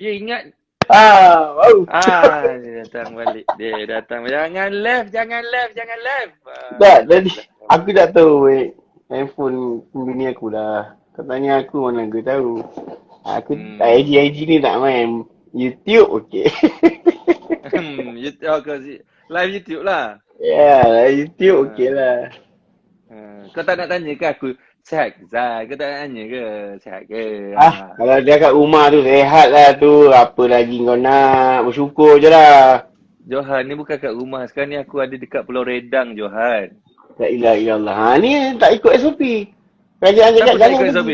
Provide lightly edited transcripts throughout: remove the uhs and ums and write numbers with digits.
Dia ingat. Wow. Dia datang balik. Dia datang. Jangan left. Tak, tadi aku tak tahu handphone bini aku dah. Kau tanya aku mana aku tahu. Aku IG ni tak main. YouTube okey. Live YouTube lah. Ya, YouTube okey lah. Kau tak nak tanya ke aku? Sihat ke Zai? Kau tak nak tanya ke? Sihat ke? Kalau dia kat rumah tu rehat lah tu. Apa lagi kau nak? Bersyukur je lah. Johan, ni bukan kat rumah. Sekarang ni aku ada dekat Pulau Redang, Johan. La ilaha illallah. Ni tak ikut SOP. Kerajaan cakap Siapa tak jangan ikut pergi. SOP?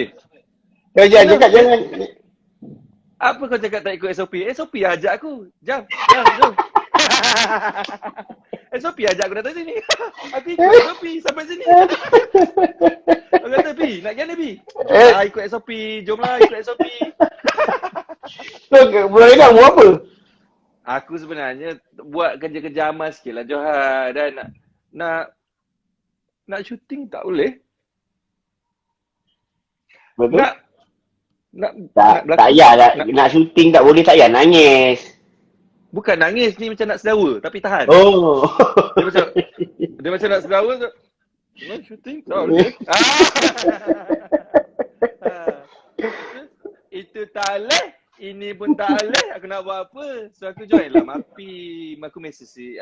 Kerajaan cakap jangan. Apa kau cakap tak ikut SOP? SOP ajak aku. Jom. SOP ajak aku datang sini. Aku ikut SOP sampai sini. Aku kata, Pi, nak gana, Pi? Ikut SOP. Jomlah ikut SOP. So, Pulau Redang buat apa? Aku sebenarnya buat kerja-kerja amal sikit lah, Johan. Dan nak syuting tak boleh. Betul? Nak tak payah nak syuting tak boleh, tak payah nangis. Bukan nangis, ni macam nak sedawa tapi tahan. Oh. Dia macam nak sedawa tu. Nak syuting tak boleh. Itu tak boleh. Ini pun tak boleh. Aku nak buat apa? So aku join lah MAPI. Aku message si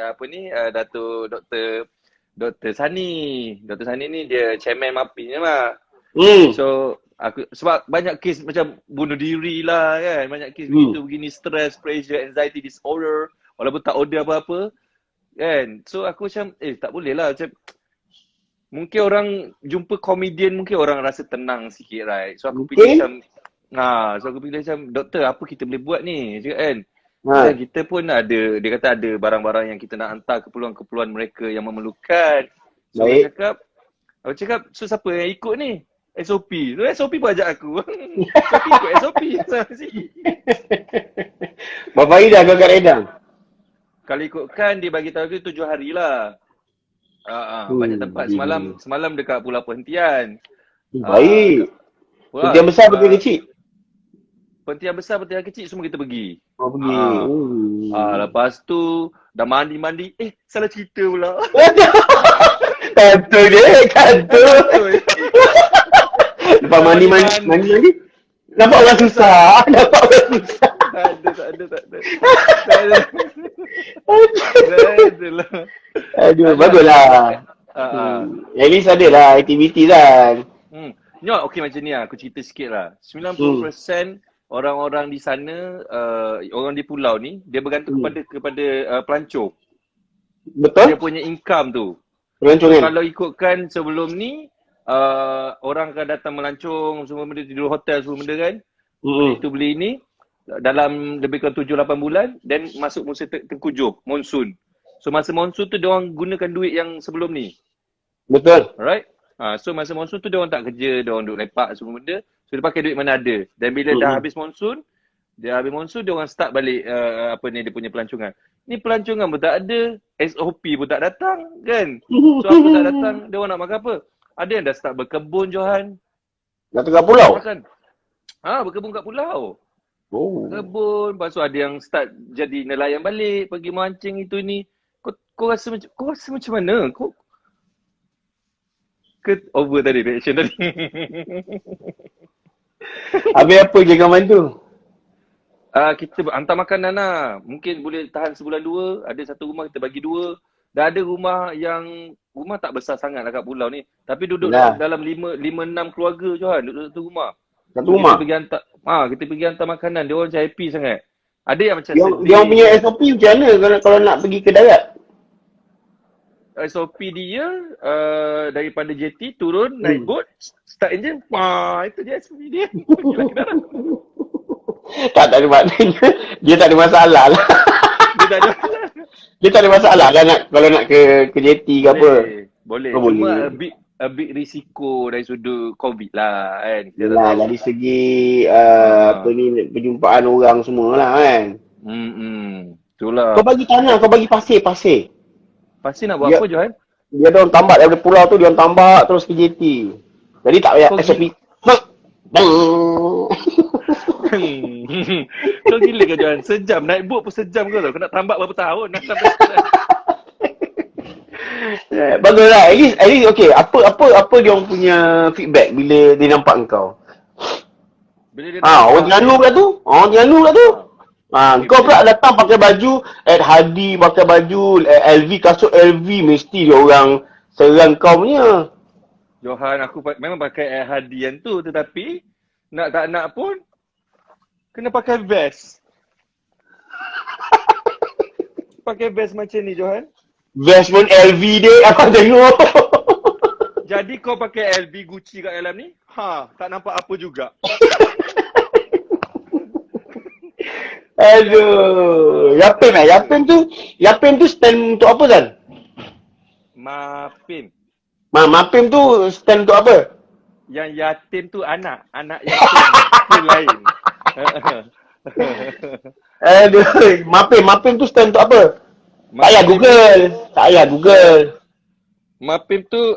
Datuk Dr. Sani. Dr. Sani ni dia chairman MAPI ni lah. So aku sebab banyak kes macam bunuh diri lah kan. Banyak kes begini, stress, pressure, anxiety disorder. Walaupun tak order apa-apa kan. So aku macam tak boleh lah. Macam mungkin orang jumpa komedian, mungkin orang rasa tenang sikit, right? So aku pilih macam doktor apa kita boleh buat ni, cakap kan. Dan kita pun ada, dia kata ada barang-barang yang kita nak hantar keperluan-keperluan mereka yang memerlukan. So aku cakap, so siapa yang ikut ni? SOP. So SOP pun ajak aku. Tapi ikut SOP. Berapa hari dah kau kat Redang? Kalau ikutkan dia bagi tahu aku 7 hari lah. Banyak tempat. Semalam dekat Pulau Perhentian. Baik. Perhentian besar, perhentian kecil? Perhentian besar, perhentian kecil semua kita pergi. Pergi. Lepas tu dah mandi. Salah cerita pula. Kantor dia, kantor. Lepas mandi lagi. Nampak orang susah. Tak ada. Aduh, baguslah. At least ada lah aktiviti kan. Nyok, okey macam ni lah. Aku cerita sikit lah. 90% orang-orang di sana, orang di pulau ni, dia bergantung kepada pelancong. Betul? Dia punya income tu. Pelancongan. Kalau ikutkan sebelum ni, orang akan datang melancong, semua benda tidur hotel, semua benda kan. Itu beli ni, dalam lebih kurang 7-8 bulan, then masuk musim tengkujuh, monsun. So masa monsun tu, diorang gunakan duit yang sebelum ni. Betul. Alright? So masa monsun tu, diorang tak kerja, diorang duduk lepak semua benda. So dia pakai duit mana ada. Dan bila dah habis monsun, diorang start balik dia punya pelancongan. Ni pelancongan pun tak ada, SOP pun tak datang kan. So apa tak datang, diorang nak makan apa? Ada yang dah start berkebun, Johan. Dah tengah pulau? Makan. Berkebun kat pulau. Berkebun, lepas tu ada yang start jadi nelayan balik, pergi mancing itu ni. Kau rasa macam mana? Over tadi, reaction tadi. Habis apa je kau bantu? Kita hantar makanan lah. Mungkin boleh tahan sebulan 2. Ada satu rumah kita bagi 2. Dah ada rumah tak besar sangat lah kat pulau ni. Tapi duduk dalam 5-6 keluarga Johan. Duduk satu rumah. Satu rumah? Kita pergi hantar makanan. Dia orang macam happy sangat. Ada yang macam dia orang punya SOP macam mana kalau nak pergi ke darat? SOP dia daripada JT turun naik boat, start engine, itu dia SOP dia. Pergilah ke darat. Tak ada maknanya. Dia tak ada masalah lah. Dia tak ada masalah kan kalau nak ke JT ke apa. Boleh. Cuma a bit risiko dari sudut COVID lah kan. Yalah, dari segi perjumpaan orang semua lah kan. Itulah. Kau bagi tanah, kau bagi pasir. Pasir nak buat apa Johan? Dia ada orang tambak daripada pulau tu, dia orang tambak terus ke JT. Jadi tak payah SOP. Kau gila ke Johan? Sejam, naik boat pun sejam kau tau. Kau nak tambak berapa tahun nak sampai sana. Baguslah. At least okay. Apa dia orang punya feedback bila dia nampak kau? Bila dia Orang Terengganu pula tu. Orang Terengganu pula tu. Kau pula datang pakai baju Ed Hardy, pakai baju LV, kasut LV, mesti dia orang serang kau punya. Johan, aku memang pakai hadian tu, tetapi nak tak nak pun kena pakai vest. Pakai vest macam ni, Johan. Vest pun LV dia, aku tengok. Jadi kau pakai LV Gucci kat dalam ni? Tak nampak apa juga. Aduh. Yapim tu stand untuk apa kan? Mapim. Mapim tu stand untuk apa? Yang yatim tu anak yatim. Itu lain. Aduh, Mapim tu stand untuk apa? Tak payah Google. Mapim tu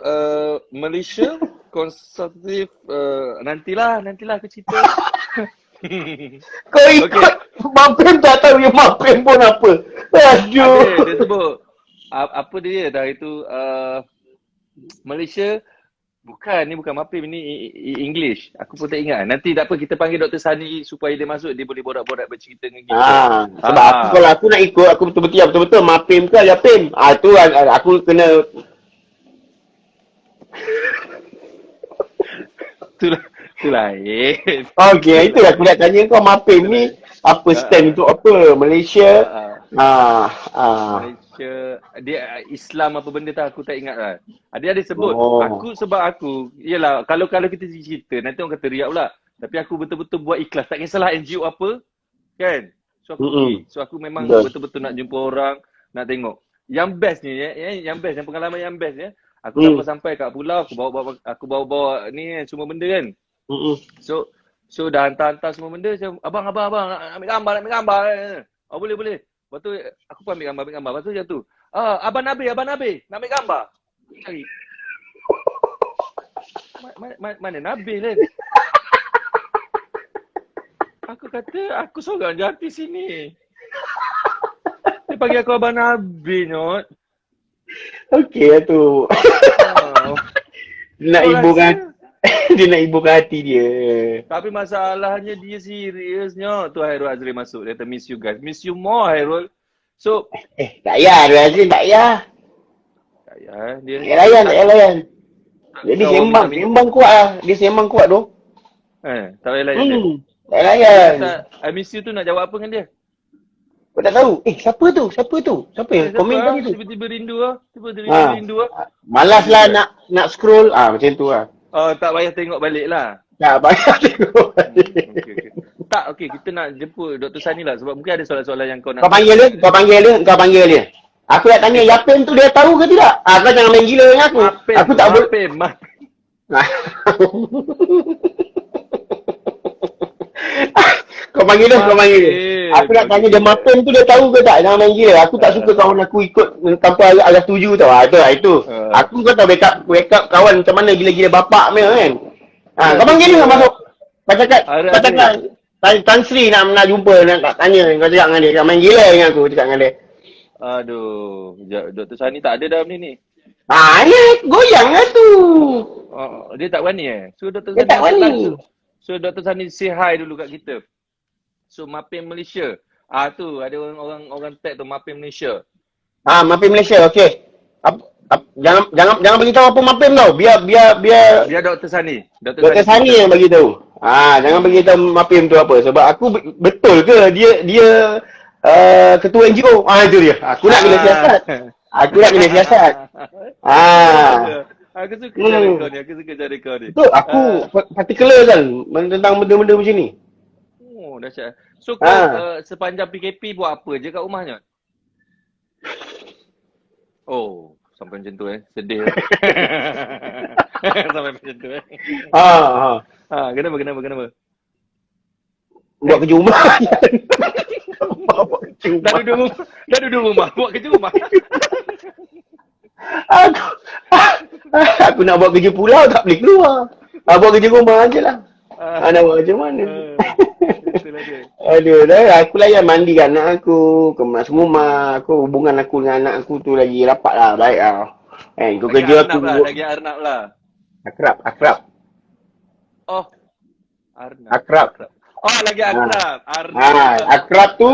Malaysia Konservatif nantilah aku cerita. Kau ikut Mapim tak tahu yang Mapim pun apa. Aduh. Dia sebut apa dia dah itu Malaysia. Bukan Mapim, ni English. Aku pun tak ingat. Nanti tak apa, kita panggil Dr. Sani supaya dia masuk, dia boleh borak-borak bercerita dengan kita. Sebab aku, kalau aku nak ikut, aku betul-betul Mapim ke Yapim. Tu aku kena. Tu lain. Okey, itulah aku nak tanya kau, Mapim ni apa stand untuk apa? Malaysia. Malaysia dia Islam apa benda tu aku tak ingat lah. Dia ada sebut. Aku yalah, kalau kita cerita nanti orang kata riak pula. Tapi aku betul-betul buat ikhlas. Tak kisahlah NGO apa, kan? So aku pergi. So aku memang betul-betul nak jumpa orang, nak tengok. Yang best ni yang pengalaman yang best ya. Aku sampai kat pulau, aku bawa ni semua benda kan. So dah hantar semua benda, macam abang nak ambil gambar. Boleh. Lepas tu aku pun ambil gambar. Lepas tu macam tu. Abang Nabi nak ambil gambar. Cari. Mana Nabil kan? Aku kata aku seorang je artis sini. Dia panggil aku Abang Nabil nyot. Okey lah tu. Dia nak ibukan hati dia. Tapi masalahnya dia seriusnya. Tu Hairul Azri masuk. Dia kata miss you guys. Miss you more Hairul. So tak payah Hairul Azri, tak payah. Tak payah. Dia layan. Jadi sembang kuat lah. Dia sembang kuat tu. Tak payah layan dia. Tak layan. I miss you tu nak jawab apa dengan dia? Kau tak tahu? Siapa tu? Siapa yang komen tadi tu? Tiba-tiba rindu lah. Malas lah nak scroll. Macam tu lah. Tak payah tengok balik lah. Tak payah tengok balik. Okay, kita nak jemput Dr. Sani lah. Sebab mungkin ada soalan-soalan yang kau nak. Kau panggil dia. Aku nak tanya Yapim tu dia tahu ke tidak? Kau jangan main gila dengan aku. Aku tak boleh. Kau panggil dia. Aku nak tanya dia Mapim tu dia tahu ke tak? Jangan main gila. Aku tak suka kawan aku ikut tanpa agak setuju tau. Itu. Aku kau tahu backup kawan macam mana gila-gila bapak punya kan. Kau panggil dia masuk. Kau cakap Tan Sri nak jumpa, nak tanya. Kau cakap dengan dia. Jangan main gila dengan aku, cakap dengan dia. Aduh, Dr. Sani tak ada dalam ni. Ni goyang lah tu. Dia tak berani So Dr. Dia Sani tak berani. So Dr. Sani say hi dulu kat kita. So Mapim Malaysia. Tu ada orang tag tu Mapim Malaysia. Mapim Malaysia, okey. Jangan bagi tahu apa Mapim tau. Biar Dr. Sani. Dr. Sani yang bagi tahu. Jangan bagi tahu Mapim tu apa, sebab aku betul ke dia ketua NGO. Itu dia. Aku nak kena siasat. Aku suka cara kau ni. Betul, aku particular kan tentang benda-benda macam ni. Dahsyat. So kau sepanjang PKP buat apa je kat rumahnya? Sampai macam tu sedih. Sampai macam tu Kenapa? Buat kerja rumah. Dah duduk rumah. Buat kerja rumah. Aku nak buat kerja pulau tak boleh keluar. Buat kerja rumah je lah. Nak buat macam mana? Aduh, dah aku layan mandi kan anak aku, kemas rumah, aku hubungan aku dengan anak aku tu lagi rapat lah, baik lah. Kau Lagi kerja aku Arnab lah, lagi Arnab lah. akrab. Oh, Arnab, Akrab. akrab. Oh, lagi Ha. akrab. Arnab. Akrab tu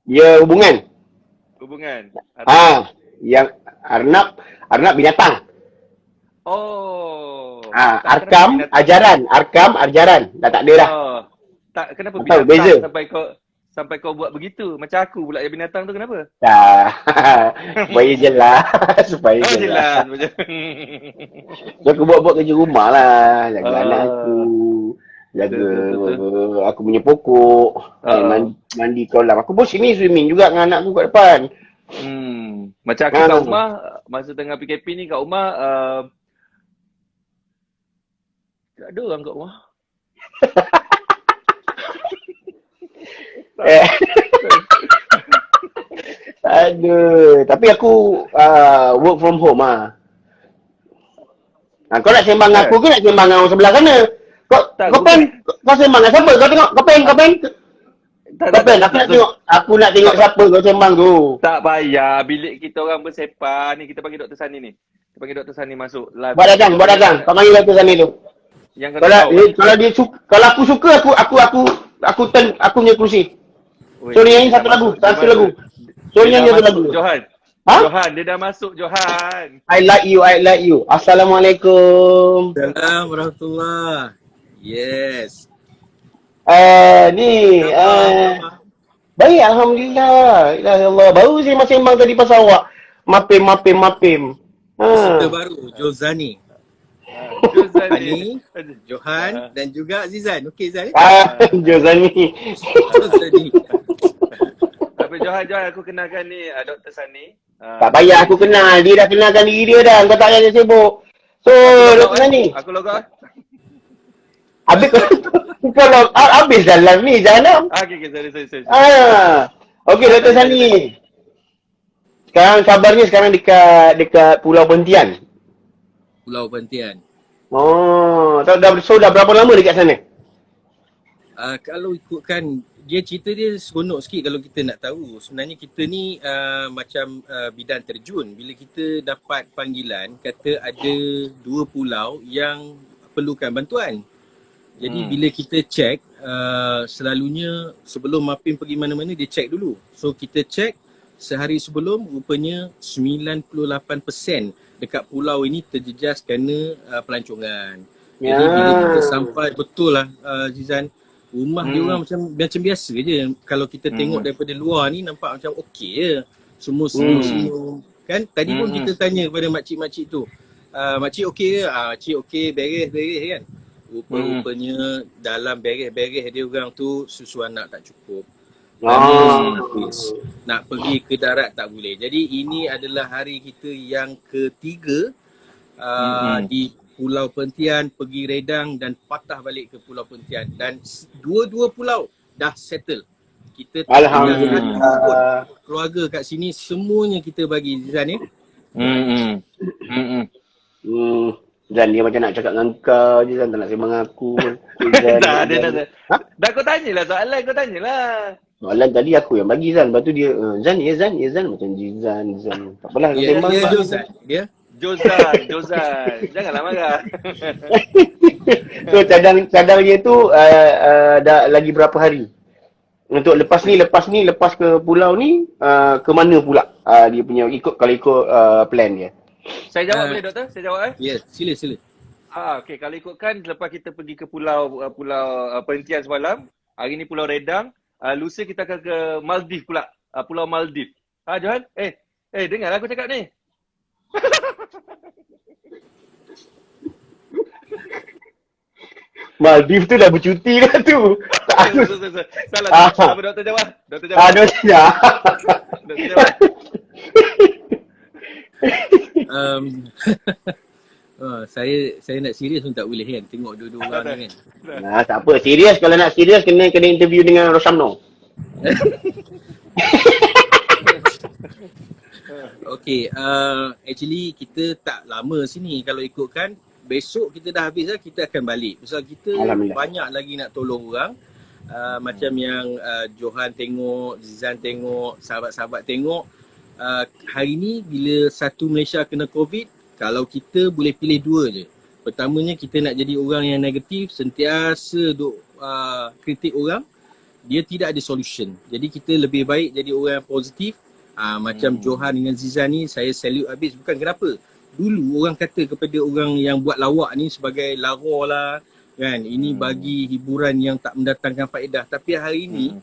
dia hubungan. Hubungan. Ah, yang Arnab binatang. Oh. Arkam ajaran. Dah tak ada dah. Oh. Tak, kenapa Tak tahu, binatang beza. sampai kau buat begitu? Macam aku pula yang binatang tu kenapa? Dah. Supaya jelas. Supaya Oh, jelas. jelas macam. So, aku buat kerja rumah lah. Jaga anak aku. Jaga Betul. aku punya pokok. Mandi kolam. Aku pun sini swimming juga dengan anak aku kat depan. Macam aku kat rumah, masa tengah PKP ni kat rumah, tak ada orang kat rumah. Aduh, tapi aku work from home ah. Kau nak sembang aku ke nak sembang dengan orang sebelah sana? Kau sembang dengan siapa? Kau tengok, kau pen. Kau pen, aku nak tengok siapa kau sembang tu. Tak payah, bilik kita orang bersepah ni, kita panggil Dr. Sani ni. Kita panggil Dr. Sani masuk live. Buat dagang. Kau panggil Dr. Sani tu. Yang kalau aku suka aku punya kerusi. So nyanyi satu lagu. So nyanyi satu lagu. Johan. Ha? Johan, dia dah masuk Johan. I like you. Assalamualaikum. Assalamualaikum warahmatullahi. Yes. Baik, alhamdulillah. Allah. Baru saya sembang tadi pasal awak. Mapim. Peserta baru Jozani. Johan dan juga Zizan. Okey Zizan. Jozani. Tapi Johan aku kenalkan ni Dr. Sani. Tak payah aku kenal. Dia dah kenalkan diri dia dah. Kau tak payah sibuk. So, Dr. Sani. Aku logak. Habis dalam ni, jangan. Okay, sorry. Okey, Dr. Sani. Sekarang kabarnya dekat Pulau Perhentian. Pulau Perhentian. Oh, dah berapa lama dekat sana? Kalau ikutkan dia cerita dia seronok sikit kalau kita nak tahu. Sebenarnya kita ni macam bidan terjun. Bila kita dapat panggilan kata ada 2 pulau yang perlukan bantuan. Jadi bila kita check, selalunya sebelum Mapim pergi mana-mana dia check dulu. So kita check sehari sebelum rupanya 98% dekat pulau ini terjejas kerana pelancongan. Jadi bila kita sampai, betul lah Zizan, rumah dia orang macam biasa je. Kalau kita tengok daripada luar ni nampak macam okey je. Semua senyum. Kan tadi pun kita tanya kepada makcik-makcik tu. Makcik okey ke? Makcik okey, beres kan. Rupanya dalam beres-beres dia orang tu susu anak tak cukup. Nak pergi ke darat tak boleh. Jadi ini adalah hari kita yang ketiga di Pulau Perhentian, pergi Redang dan patah balik ke Pulau Perhentian. Dan dua-dua pulau dah settle. Kita Alhamdulillah. Keluarga kat sini semuanya kita bagi Zizan ni. Zan dia macam nak cakap dengan kau je, Zan tak nak sembang aku. Dah kau tanyalah soalan, kau tanyalah. Soalan tadi aku yang bagi Zan, lepas tu dia Zan macam Zan. Tak apalah kau sembang. Dia Jozan. Janganlah marah. So cadangnya tu dah lagi berapa hari? Untuk lepas ke pulau ni ke mana pula dia punya kalau ikut plan dia? Saya jawab boleh doktor? Saya jawab Yes, sila. Okey, kalau ikutkan lepas kita pergi ke pulau Perhentian semalam, hari ni Pulau Redang, lusa kita akan ke Maldives pula, Pulau Maldives. Johan? Dengar aku cakap ni. Maldives tu dah bercuti dah tu. Salah. Apa doktor jawab? Doktor jawab. Doktor jawab. Saya nak serius pun tak boleh kan, tengok dua-dua orang ni kan. Tak apa, serius. Kalau nak serius kena interview dengan Rosamno. Okay, actually kita tak lama sini. Kalau ikutkan besok kita dah habis lah, kita akan balik. Pasal kita banyak lagi nak tolong orang. macam yang Johan tengok, Zizan tengok, sahabat-sahabat tengok, hari ni bila satu Malaysia kena COVID, kalau kita boleh pilih dua je. Pertamanya kita nak jadi orang yang negatif, sentiasa duk kritik orang, dia tidak ada solution. Jadi kita lebih baik jadi orang yang positif. Macam Johan dengan Zizan ni, saya salute habis. Bukan kenapa, dulu orang kata kepada orang yang buat lawak ni sebagai lara lah kan, ini bagi hiburan yang tak mendatangkan faedah. Tapi hari ni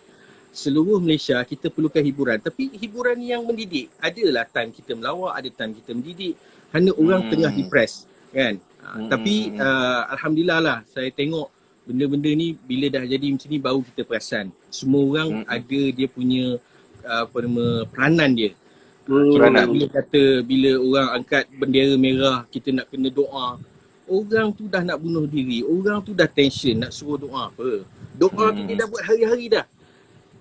seluruh Malaysia kita perlukan hiburan, tapi hiburan yang mendidik. Adalah time kita melawak, ada time kita mendidik, kerana orang tengah depress kan. Tapi alhamdulillah lah, saya tengok benda-benda ni bila dah jadi macam ni baru kita perasan semua orang ada dia punya peranan dia. Kita tak boleh kata bila orang angkat bendera merah kita nak kena doa. Orang tu dah nak bunuh diri, orang tu dah tension nak suruh doa apa. Doa tu dia dah buat hari-hari dah.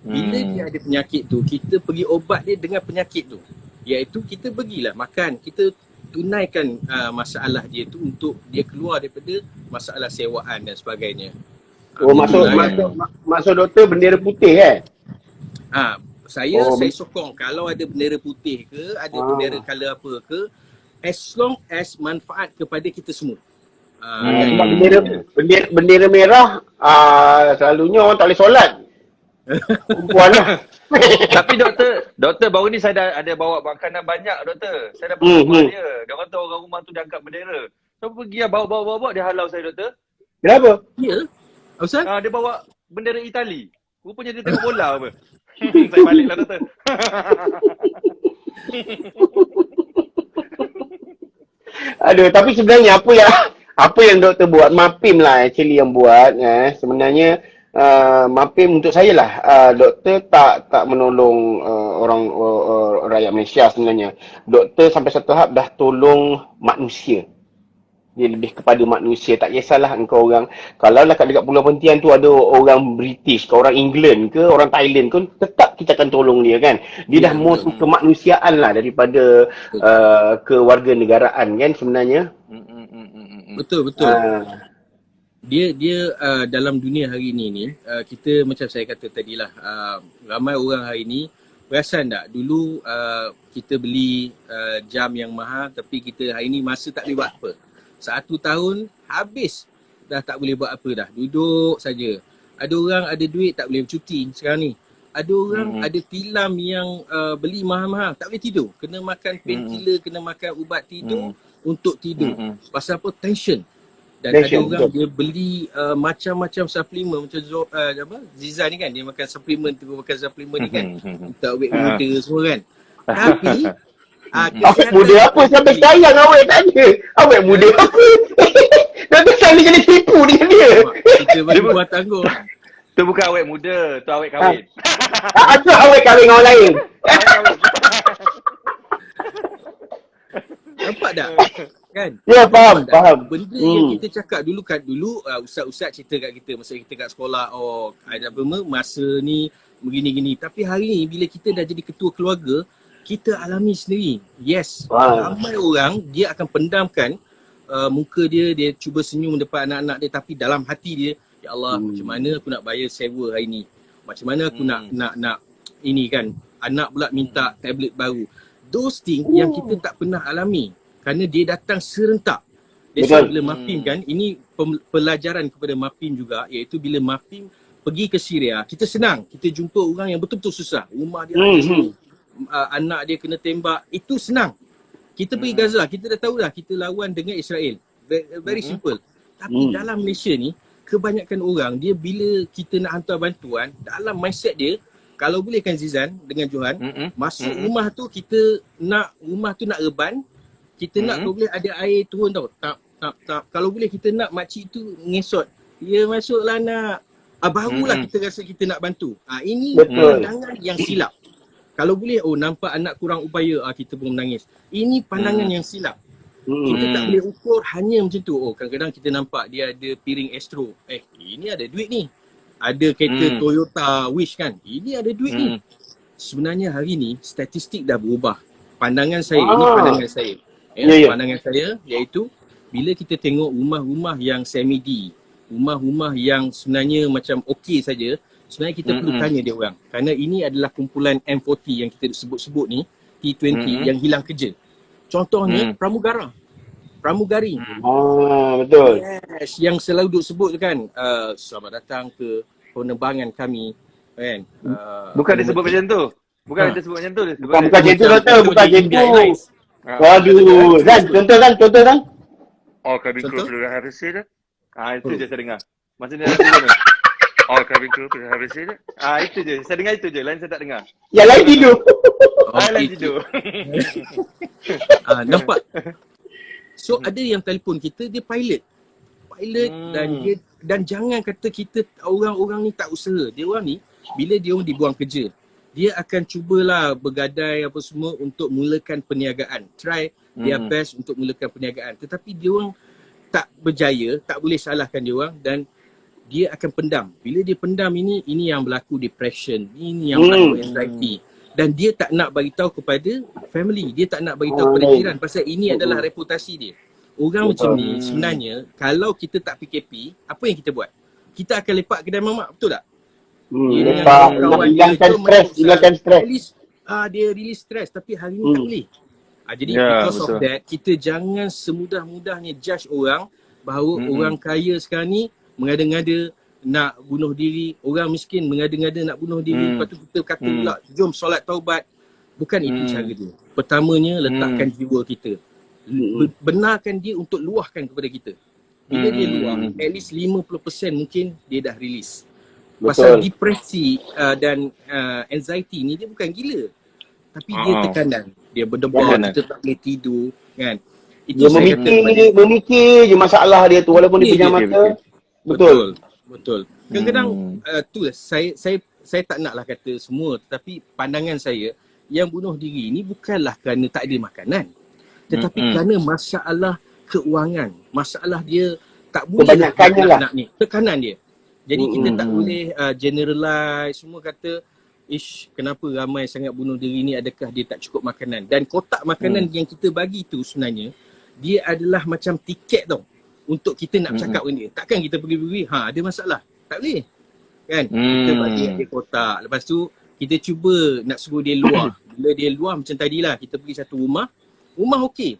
Bila dia ada penyakit tu, kita pergi obat dia dengan penyakit tu. Iaitu kita pergilah makan, kita tunaikan masalah dia tu untuk dia keluar daripada masalah sewaan dan sebagainya. Maksud doktor bendera putih kan? Saya sokong kalau ada bendera putih ke, ada bendera color apa ke, as long as manfaat kepada kita semua. Sebab bendera merah selalunya orang tak boleh solat. Perempuan lah. Tapi doktor baru ni saya dah ada bawa makanan banyak doktor. Saya dah pergi rumah dia. Dia kata orang rumah tu dah angkat bendera. So pergi lah bawa dia halau saya doktor. Kenapa? Ya. Ustaz? Dia bawa bendera Itali. Rupanya dia tengok bola apa. Saya balik lah doktor. Aduh, tapi sebenarnya apa yang doktor buat, Mapim lah actually yang buat. Sebenarnya Mapim untuk saya lah, doktor tak menolong orang rakyat Malaysia sebenarnya. Doktor sampai satu tahap dah tolong manusia. Dia lebih kepada manusia. Tak kisahlah engkau orang, kalau lah kat dekat Pulau Perhentian tu ada orang British ke, orang England ke, orang Thailand ke, tetap kita akan tolong dia kan. Dia dah more to kemanusiaan lah daripada kewarganegaraan kan sebenarnya. Betul. Dia dalam dunia hari ni kita macam saya kata tadilah, ramai orang hari ni perasan tak dulu kita beli jam yang mahal, tapi kita hari ni masa tak boleh buat apa. 1 tahun habis dah tak boleh buat apa dah, duduk saja. Ada orang ada duit tak boleh bercuti sekarang ni. Ada orang ada tilam yang beli mahal-mahal tak boleh tidur, kena makan painkiller, kena makan ubat tidur untuk tidur. Pasal apa? Tension. Dan ada orang dia beli macam-macam suplemen macam Zizan ni kan, dia makan suplemen tu, makan suplemen ni kan untuk awet muda semua kan. Tapi awet muda apa? Sampai sekarang awet tanya. Awet muda apa? Nanti kali kena tipu dengan dia. Kita bagi buat tangguh. Tu bukan awet muda, tu awet kahwin. Itu awet kahwin dengan orang lain. Nampak tak? Kan? Ya, faham. Benda yang kita cakap dulu ustaz-ustaz cerita kat kita masa kita kat sekolah, ada apa masa ni begini-gini. Tapi hari ni bila kita dah jadi ketua keluarga, kita alami sendiri. Yes, ramai orang dia akan pendamkan muka dia cuba senyum depan anak-anak dia, tapi dalam hati dia, ya Allah, macam mana aku nak bayar sewa hari ni? Macam mana aku nak ini kan, anak pula minta tablet baru. Those things yang kita tak pernah alami kerana dia datang serentak. Bila Mapim kan, ini pelajaran kepada Mapim juga, iaitu bila Mapim pergi ke Syria, kita senang, kita jumpa orang yang betul-betul susah, rumah dia anak dia kena tembak, itu senang. Kita pergi Gaza, kita dah tahu dah kita lawan dengan Israel, very simple. Tapi dalam Malaysia ni, kebanyakan orang dia bila kita nak hantar bantuan, dalam mindset dia, kalau boleh kan Zizan dengan Johan, masuk rumah tu kita nak, rumah tu nak reban, kita nak kalau boleh ada air turun tau, tap. Kalau boleh kita nak makcik tu ngesot, dia masuklah nak, barulah kita rasa kita nak bantu. Ini pandangan yang silap. Kalau boleh, nampak anak kurang upaya, kita pun menangis. Ini pandangan yang silap. Kita tak boleh ukur hanya macam tu. Kadang-kadang kita nampak dia ada piring Astro. Ini ada duit ni. Ada kereta Toyota Wish kan. Ini ada duit ni. Sebenarnya hari ni statistik dah berubah. Pandangan saya, ini pandangan saya. Pandangan saya iaitu bila kita tengok rumah-rumah yang semi-D, rumah-rumah yang sebenarnya macam okey saja, sebenarnya kita perlu tanya dia orang. Kerana ini adalah kumpulan M40 yang kita sebut-sebut ni, T20 yang hilang kerja. Contohnya pramugara, pramugari. Betul. Yes, yang selalu duk sebut kan, selamat datang ke penerbangan kami, kan. Bukan dia sebut macam tu. Bukan dia sebut macam tu. Bukan macam tu, doktor. Bukan macam tu. Waduh. Contoh kan? All cabin crew please have a seat. Itu je saya dengar. Maksudnya nanti mana? All cabin crew please have a seat. Itu je. Saya dengar itu je. Lain saya tak dengar. Yang lain tidur. Lain tidur. Nampak? So ada yang telefon kita, dia pilot dan jangan kata kita orang-orang ni tak usaha. Dia orang ni bila dia orang dibuang kerja, dia akan cubalah bergadai apa semua untuk mulakan perniagaan. Try their best untuk mulakan perniagaan. Tetapi dia orang tak berjaya, tak boleh salahkan dia orang dan dia akan pendam. Bila dia pendam ini yang berlaku depression, ini yang berlaku anxiety. Dan dia tak nak bagi tahu kepada family, dia tak nak bagi tahu kepada jiran pasal ini adalah reputasi dia. Orang macam ni sebenarnya kalau kita tak PKP, apa yang kita buat? Kita akan lepak kedai mamak, betul tak? Lepak, hilangkan stres. Dia release stres tapi hari ni tak boleh. Jadi because of that, kita jangan semudah-mudahnya judge orang bahawa orang kaya sekarang ni mengada-ngada nak bunuh diri, orang miskin mengada-ngada nak bunuh diri, lepas tu kita kata pula jom solat taubat. Bukan itu cara dia. Pertamanya letakkan jiwa kita. Benarkan dia untuk luahkan kepada kita. Bila dia luah, at least 50% mungkin dia dah release. Pasal depresi dan anxiety ni dia bukan gila. Tapi dia tekanan. Dia berdebar, kita tak boleh tidur kan. Itu dia memikir je masalah dia tu walaupun dia pejam mata. Betul. Kadang-kadang tu saya tak naklah kata semua, tetapi pandangan saya yang bunuh diri ni bukanlah kerana tak ada makanan. Tetapi kerana masalah keuangan, masalah dia tak boleh nak ni, tekanan dia. Jadi kita tak boleh generalize semua kata kenapa ramai sangat bunuh diri ni, adakah dia tak cukup makanan. Dan kotak makanan yang kita bagi tu sebenarnya dia adalah macam tiket tau untuk kita nak bercakap dengan dia. Takkan kita pergi ada masalah. Tak boleh. Kan? Kita bagi dia kotak. Lepas tu kita cuba nak suruh dia luar. Bila dia luar macam tadilah, kita pergi satu rumah okey.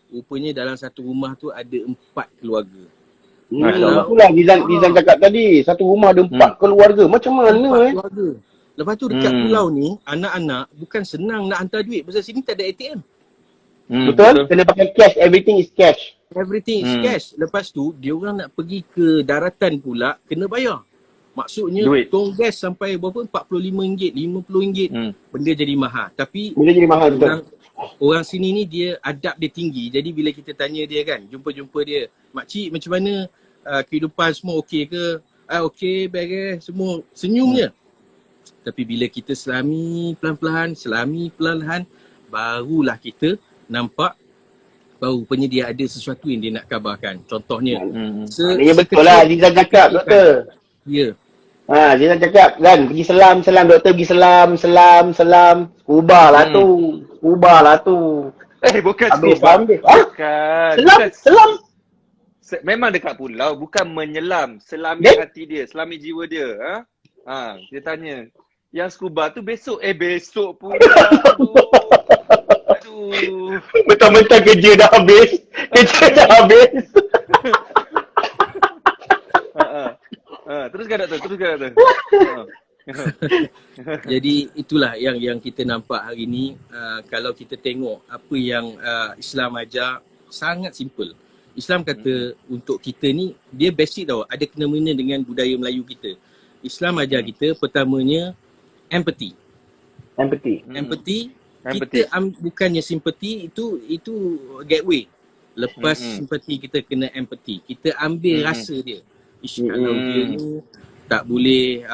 Rupanya dalam satu rumah tu ada 4 keluarga. Itulah Dizan cakap tadi, satu rumah ada 4 keluarga. Macam mana 4 keluarga. Lepas tu dekat pulau ni, anak-anak bukan senang nak hantar duit. Pasal sini tak ada ATM. Betul? Kena pakai cash, everything is cash. Everything is cash. Lepas tu, dia orang nak pergi ke daratan pula, kena bayar. Maksudnya, tong gas sampai berapa? RM45, RM50. Benda jadi mahal. Tapi, orang sini ni dia adab dia tinggi. Jadi bila kita tanya dia kan, jumpa dia, makcik macam mana kehidupan semua okey ke? Okey, baik semua senyum je. Tapi bila kita selami pelan-pelan, barulah kita nampak bahawa rupanya dia ada sesuatu yang dia nak kabarkan. Contohnya, betul lah Zizan cakap, doktor. Ya. Zizan cakap kan, pergi selam, doktor pergi selam. Ubahlah tu. Bukan Bukan. Selam. Memang dekat pulau, bukan menyelam. Selami hati dia, selami jiwa dia. Dia tanya, yang scuba tu besok pula. Aduh. Mentang-mentang kerja dah habis. Teruskan doktor. Jadi itulah yang kita nampak hari ni. Kalau kita tengok apa yang Islam ajar, sangat simple. Islam kata untuk kita ni, dia basic tau, ada kena-mena dengan budaya Melayu kita. Islam ajar kita pertamanya empathy. Kita bukannya simpati, itu gateway. Lepas simpati kita kena empathy. Kita ambil rasa dia. Kalau dia ni tak boleh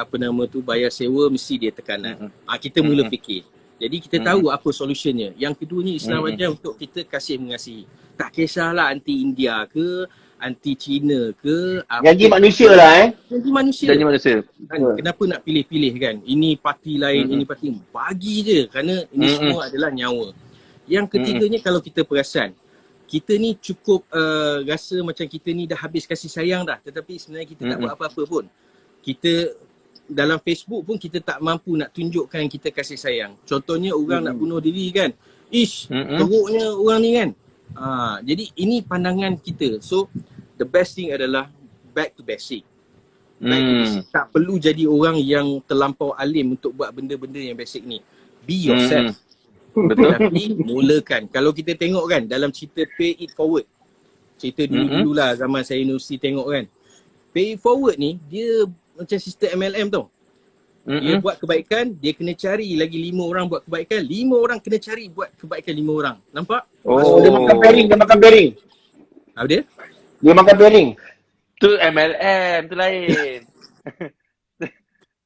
bayar sewa, mesti dia tekanan. Kita mula fikir. Jadi kita tahu apa solutionnya. Yang keduanya Islam ajar untuk kita kasih mengasihi. Tak kisahlah anti India ke, anti Cina ke, Janji manusia lah Janji manusia. Kenapa nak pilih-pilih kan? Ini parti lain, ini parti. Bagi je kerana ini semua adalah nyawa. Yang ketiganya kalau kita perasan, kita ni cukup rasa macam kita ni dah habis kasih sayang dah, tetapi sebenarnya kita tak buat apa-apa pun. Kita dalam Facebook pun kita tak mampu nak tunjukkan kita kasih sayang. Contohnya orang nak bunuh diri kan. Ish, teruknya orang ni kan. Jadi ini pandangan kita. So the best thing adalah back to basic. Back to basic. Tak perlu jadi orang yang terlampau alim untuk buat benda-benda yang basic ni. Be yourself. Betul. Tapi mulakan. Kalau kita tengok kan dalam cerita Pay It Forward. Cerita dulu-dulu lah zaman saya universiti tengok kan. Pay It Forward ni dia macam sistem MLM tau. Dia buat kebaikan, dia kena cari lagi 5 orang buat kebaikan. 5 orang kena cari buat kebaikan 5 orang. Nampak? Dia makan pairing, Apa dia? Dia makan pairing. Tu MLM, tu lain.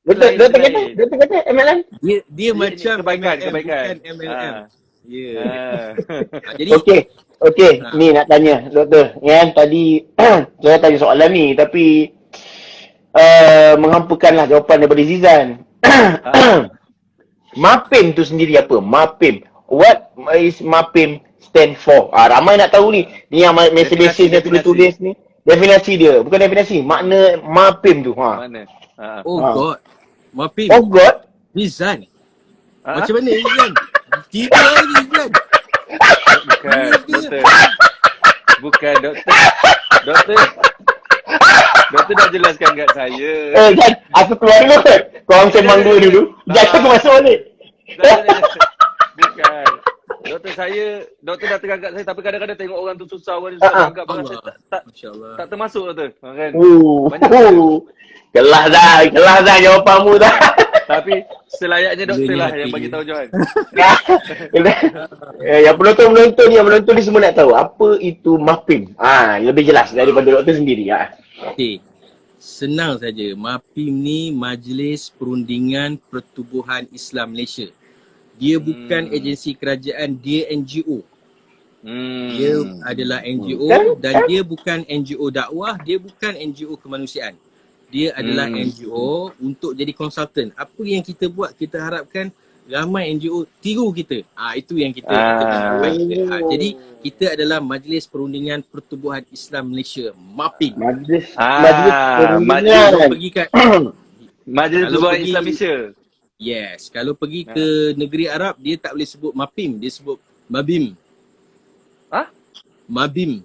Dia kata MLM. Dia macam kebaikan, MLM, kebaikan. bukan MLM. Ya. Jadi Okey, ni nak tanya doktor. Yang tadi saya tanya soalan ni tapi menghampakanlah jawapan daripada Zizan. MAPIM tu sendiri apa? MAPIM. What is MAPIM stand for? Ramai nak tahu ni. Ni yang mesej-mesej yang tulis-tulis ni. Definisi dia. Bukan definisi. Makna MAPIM tu. Mana? God. MAPIM. Oh God. Zizan. Macam mana Zizan? Tiba lagi Zizan. Bukan, doktor. Bukan, doktor. Doktor dah jelaskan kat saya. Kan, aku keluar dulu kan? Korang sembang dua dulu. Jangan aku masuk balik. Bukan. Doktor dah tegang kat saya tapi kadang-kadang tengok orang tu susah, orang tu susah anggap orang saya tak termasuk doktor. Kan? Kelas dah jawapanmu dah. Tapi selayaknya doktor lah yang bagi tahu Johan. Yang penonton ni semua nak tahu apa itu MAPIM. Lebih jelas daripada doktor sendiri. Okey. Senang saja. MAPIM ni Majlis Perundingan Pertubuhan Islam Malaysia. Dia bukan agensi kerajaan, dia NGO. Dia adalah NGO dan dia bukan NGO dakwah, dia bukan NGO kemanusiaan. Dia adalah NGO untuk jadi konsultan. Apa yang kita buat, kita harapkan ramai NGO tiru kita. Itu yang kita harapkan. Jadi kita adalah Majlis Perundingan Pertubuhan Islam Malaysia, MAPIM. Majlis Pertubuhan Islam Malaysia. Yes, kalau pergi ke negeri Arab dia tak boleh sebut MAPIM, dia sebut MABIM. MABIM.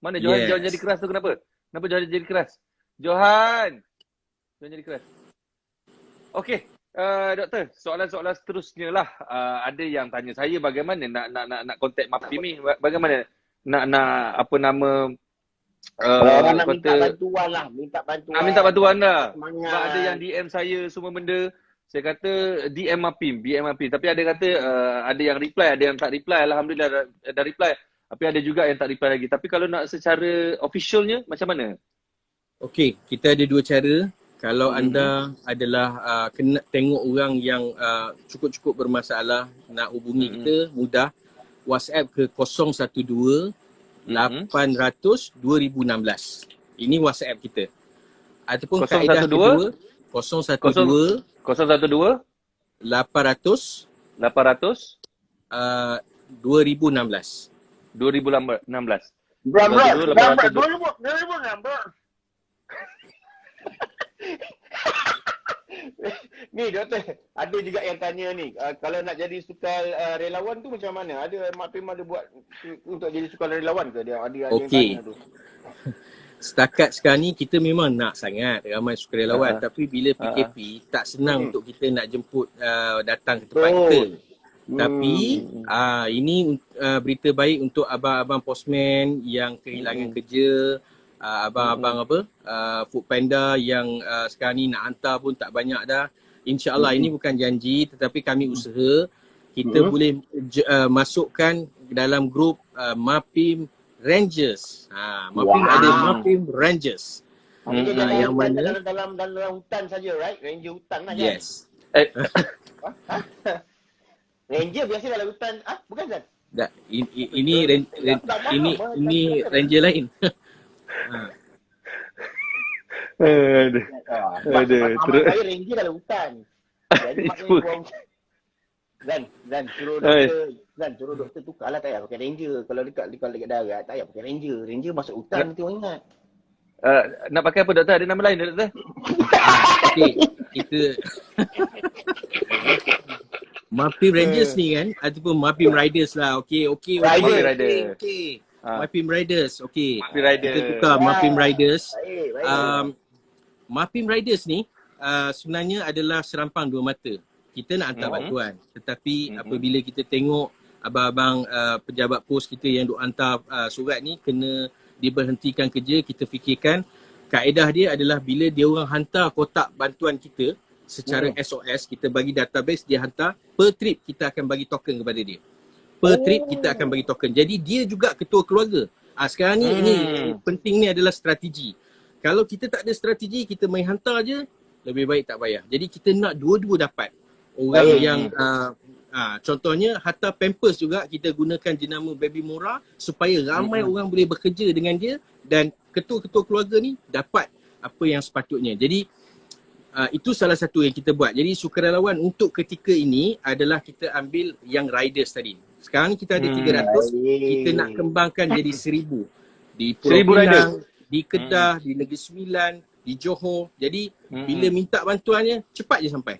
Mana Johan? Johan jadi keras tu kenapa? Kenapa Johan jadi keras? Johan jadi keras. Okey, doktor, soalan-soalan seterusnya lah. Ada yang tanya saya bagaimana nak kontak MAPIM ni, bagaimana nak apa nama orang nak minta bantuan lah. Minta bantuan lah. Sebab ada yang DM saya semua benda. Saya kata DM MAPIM. Tapi ada kata ada yang reply, ada yang tak reply. Alhamdulillah dah reply. Tapi ada juga yang tak reply lagi. Tapi kalau nak secara officialnya macam mana? Okey, kita ada dua cara. Kalau anda adalah kena tengok orang yang cukup-cukup bermasalah, nak hubungi kita, mudah. WhatsApp ke 012 800 2016. Ini WhatsApp kita. Ataupun kaedah kedua 012 800 2016. 2016. Ni doktor, ada juga yang tanya ni, kalau nak jadi sukan relawan tu macam mana? Ada MAPIM ada buat untuk jadi sukan relawan ke? Ada yang tanya tu. Setakat sekarang ni kita memang nak sangat ramai sukarelawan, tapi bila PKP tak senang untuk kita nak jemput datang ke tempat kita. Tapi ini berita baik untuk abang-abang postman yang kehilangan kerja, abang-abang Food Panda yang sekarang ni nak hantar pun tak banyak dah. InsyaAllah ini bukan janji tetapi kami usaha kita boleh masukkan dalam grup MAPIM Rangers. MAPIM ada MAPIM Rangers. Yang mana dalam hutan saja, right? Ranger hutan lah kan? Yes. Ranger biasa dalam hutan. Bukan kan? Tak, ini ranger lain. Aduh. Terus saya ranger dalam hutan. Jadi maknanya Zan suruh doktor tukarlah, tak payah pakai ranger. Kalau dekat darat tak payah pakai ranger. Ranger masuk hutan nanti orang ingat. Nak pakai apa doktor? Ada nama lain tak, doktor? Okay, kita Mapim Rangers ni kan, ataupun Mapim Riders lah. Okay. Rider. Mapim Riders, okay. Mapim Rider. Kita tukar Mapim Riders. Baik. Mapim Riders ni sebenarnya adalah serampang dua mata. Kita nak hantar bantuan, tetapi apabila kita tengok abang-abang pejabat pos kita yang duk hantar surat ni kena diberhentikan kerja, kita fikirkan kaedah dia adalah bila dia orang hantar kotak bantuan kita secara SOS, kita bagi database, dia hantar per trip, kita akan bagi token kepada dia. Per trip kita akan bagi token. Jadi dia juga ketua keluarga. Sekarang ni ini penting ni adalah strategi. Kalau kita tak ada strategi, kita main hantar je, lebih baik tak payah. Jadi kita nak dua-dua dapat. Orang yang contohnya hantar Pampers juga, kita gunakan jenama Baby Mora supaya ramai orang boleh bekerja dengan dia dan ketua-ketua keluarga ni dapat apa yang sepatutnya. Jadi itu salah satu yang kita buat. Jadi sukarelawan untuk ketika ini adalah kita ambil yang riders tadi. Sekarang ni kita ada 300, kita nak kembangkan jadi 1000. Di Pulau Pinang, di Kedah, di Negeri Sembilan, di Johor. Jadi bila minta bantuannya, cepat je sampai.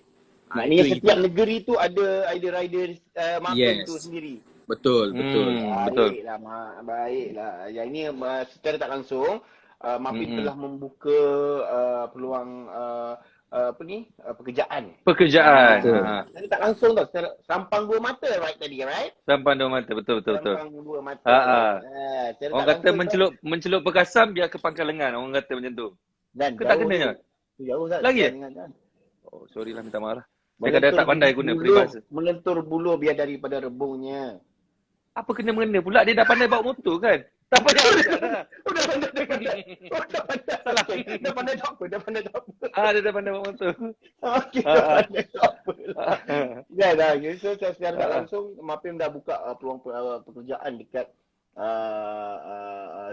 Maknanya setiap negeri tu ada riders Mapim tu sendiri. Betul. Baiklah. Yang ini secara tak langsung Mapim telah membuka peluang pekerjaan. Jadi tak langsung tau, serampang dua mata tadi, right? Serampang dua mata, betul. Serampang dua mata. Orang kata mencelup perkasam biar ke pangkal lengan. Orang kata macam tu. Dan ke tak kenanya? Jauh tak? Lagi? Oh, sorry lah, minta maaf lah. Saya kadang tak pandai guna peribahasa. Melentur buluh biar daripada rebungnya. Apa kena-mengena pula? Dia dah pandai bawa motor kan? Tak payah dah. Dah pandai tak apa. Dia dah pandai bawa motor. Okey, dah pandai tak apa. Ya dah. So secara tak langsung Mapim dah buka peluang pekerjaan dekat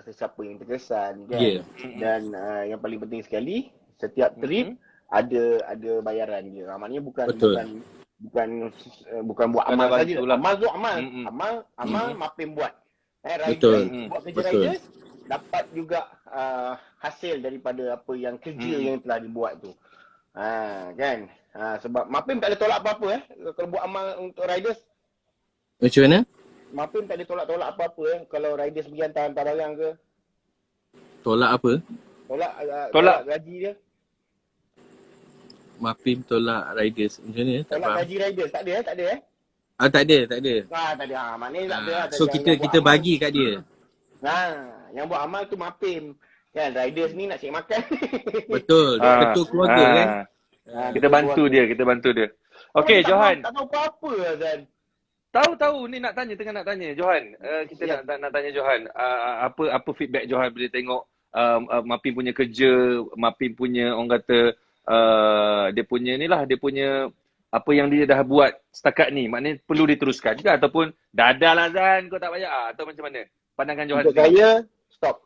sesiapa yang terkesan kan. Dan yang paling penting sekali, setiap trip ada bayaran dia. Maknanya bukan buat amal saja. Amal tu amal Mapim buat. Buat kerja riders dapat juga hasil daripada apa yang kerja yang telah dibuat tu. Kan? Sebab Mapim tak ada tolak apa-apa kalau buat amal untuk riders. Macam mana? Mapim tak ada tolak apa-apa kalau riders pergi hantar barang ke. Tolak apa? Tolak gaji dia. Mapim tolak riders. Macam mana? Tolak gaji riders. Tak ada. Tak ada. Tak ada. Maknanya tak ada. So kita bagi kat dia. Yang buat amal tu Mapim. Kan riders ni nak cari makan. Betul. Ketua keluarga kan. Kita bantu dia. Okey, Johan. Tak tahu apa-apa Azan. Tahu ni tengah nak tanya Johan. Kita nak tanya Johan. Apa feedback Johan bila tengok Mapim punya kerja, Mapim punya orang kata dia punya apa yang dia dah buat setakat ni, maknanya perlu diteruskan juga ataupun dah lah Zan, kau tak payah atau macam mana? Pandangan Johan. Untuk saya, stop.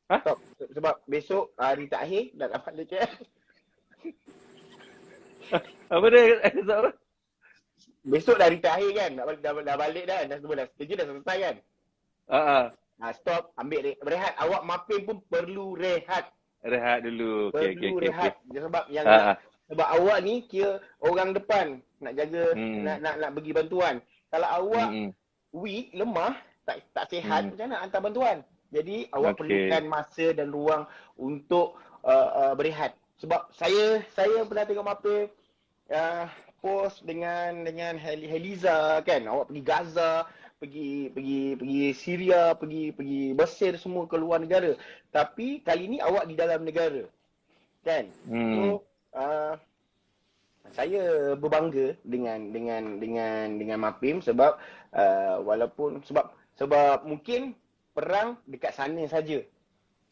Ha? Stop. Sebab besok hari terakhir dah dapat DKF. Apa dia? Apa? Besok dah hari terakhir kan, dah balik dah kerja dah selesai kan. Stop, ambil rehat. Awak Mapim pun perlu rehat. Rehat dulu. Perlu rehat. Sebab yang sebab awak ni kira orang depan nak jaga nak bagi bantuan. Kalau awak weak, lemah, tak sihat, macam mana hantar bantuan? Jadi awak perlukan masa dan ruang untuk berehat. Sebab saya pernah tengok Mapim post dengan Heliza kan, awak pergi Gaza, pergi Syria, pergi Mesir, semua ke luar negara. Tapi kali ni awak di dalam negara. Kan? So saya berbangga dengan Mapim sebab walaupun sebab mungkin perang dekat sana saja.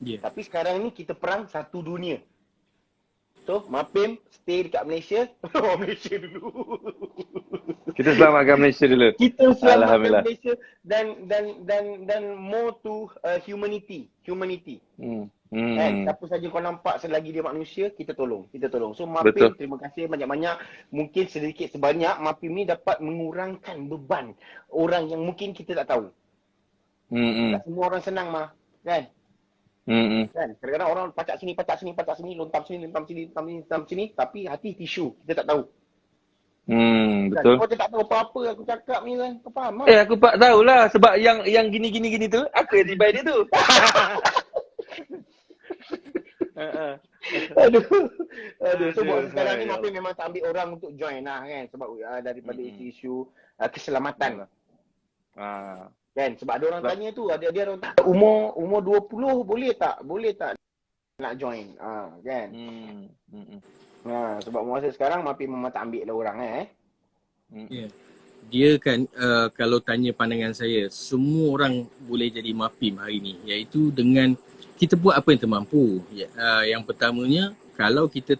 Tapi sekarang ni kita perang satu dunia. So Mapim stay dekat Malaysia. Malaysia dulu. Kita selamatkan Malaysia dulu. Kita selamatkan Malaysia dan more to humanity. Siapa saja kau nampak selagi dia manusia, kita tolong. So Mapim, terima kasih banyak-banyak. Mungkin sedikit sebanyak Mapim ni dapat mengurangkan beban orang yang mungkin kita tak tahu. Tak semua orang senang kan. Kan? Kadang-kadang orang pacak sini, lontam sini, tapi hati tisu. Kita tak tahu. Kan? Betul. Kau tak tahu apa-apa aku cakap ni kan. Kau faham tak? Aku tak tahulah sebab yang gini tu aku yang tibai dia tu. Aduh. Sebab Aduh, sekarang ni ya Mapim memang tak ambil orang untuk join lah kan. Sebab daripada isu-isu keselamatan. Kan? Sebab ada orang tanya tu, ada orang tak umur 20 boleh tak nak join. Kan? Sebab masa sekarang Mapim memang tak ambil lah orang Yeah. Dia kan kalau tanya pandangan saya, semua orang boleh jadi Mapim hari ni, iaitu dengan kita buat apa yang termampu. Yang pertamanya, kalau kita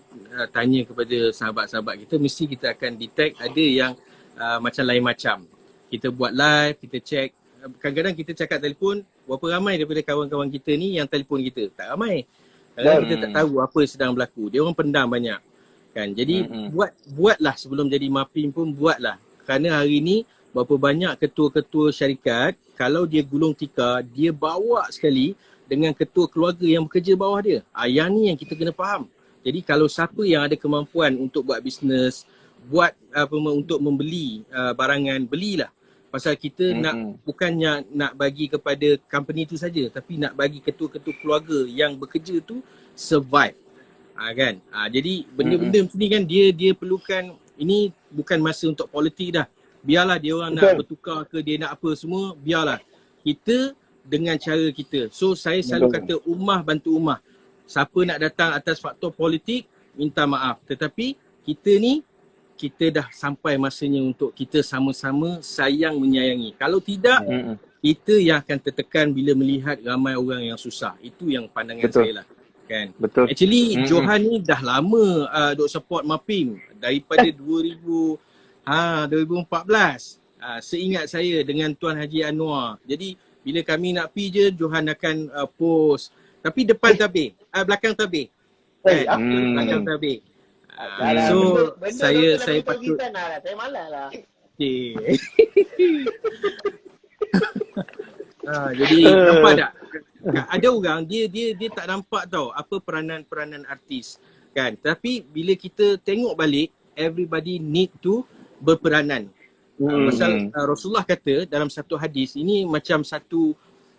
tanya kepada sahabat-sahabat kita, mesti kita akan detect ada yang macam lain macam. Kita buat live, kita check. Kadang-kadang kita cakap telefon, berapa ramai daripada kawan-kawan kita ni yang telefon kita? Tak ramai. Kadang-kadang kita tak tahu apa sedang berlaku. Dia orang pendam banyak. Kan? Jadi buatlah sebelum jadi Mapim pun buatlah. Kerana hari ni berapa banyak ketua-ketua syarikat, kalau dia gulung tikar, dia bawa sekali dengan ketua keluarga yang bekerja bawah dia. Yang ni yang kita kena faham. Jadi kalau siapa yang ada kemampuan untuk buat bisnes, untuk membeli barangan, belilah. Pasal kita bukannya nak bagi kepada company tu saja, tapi nak bagi ketua-ketua keluarga yang bekerja tu survive. Kan? Jadi benda-benda macam ni kan dia perlukan, ini bukan masa untuk politik dah. Biarlah dia orang nak bertukar ke, dia nak apa semua, biarlah. Kita dengan cara kita. So saya selalu kata ummah bantu ummah. Siapa nak datang atas faktor politik, minta maaf. Tetapi kita dah sampai masanya untuk kita sama-sama sayang menyayangi. Kalau tidak, kita yang akan tertekan bila melihat ramai orang yang susah. Itu yang pandangan saya lah. Kan? Betul. Actually Johan ni dah lama duk support Mapim daripada 2014. Seingat saya dengan Tuan Haji Anwar. Jadi bila kami nak pergi je, Johan akan post. Tapi depan tabir, belakang tabir. Belakang tabir. So saya patut saya malas lah. Jadi nampak tak? Ada orang dia tak nampak tau apa peranan artis kan. Tapi bila kita tengok balik, everybody need to berperanan. Pasal Rasulullah kata dalam satu hadis, ini macam satu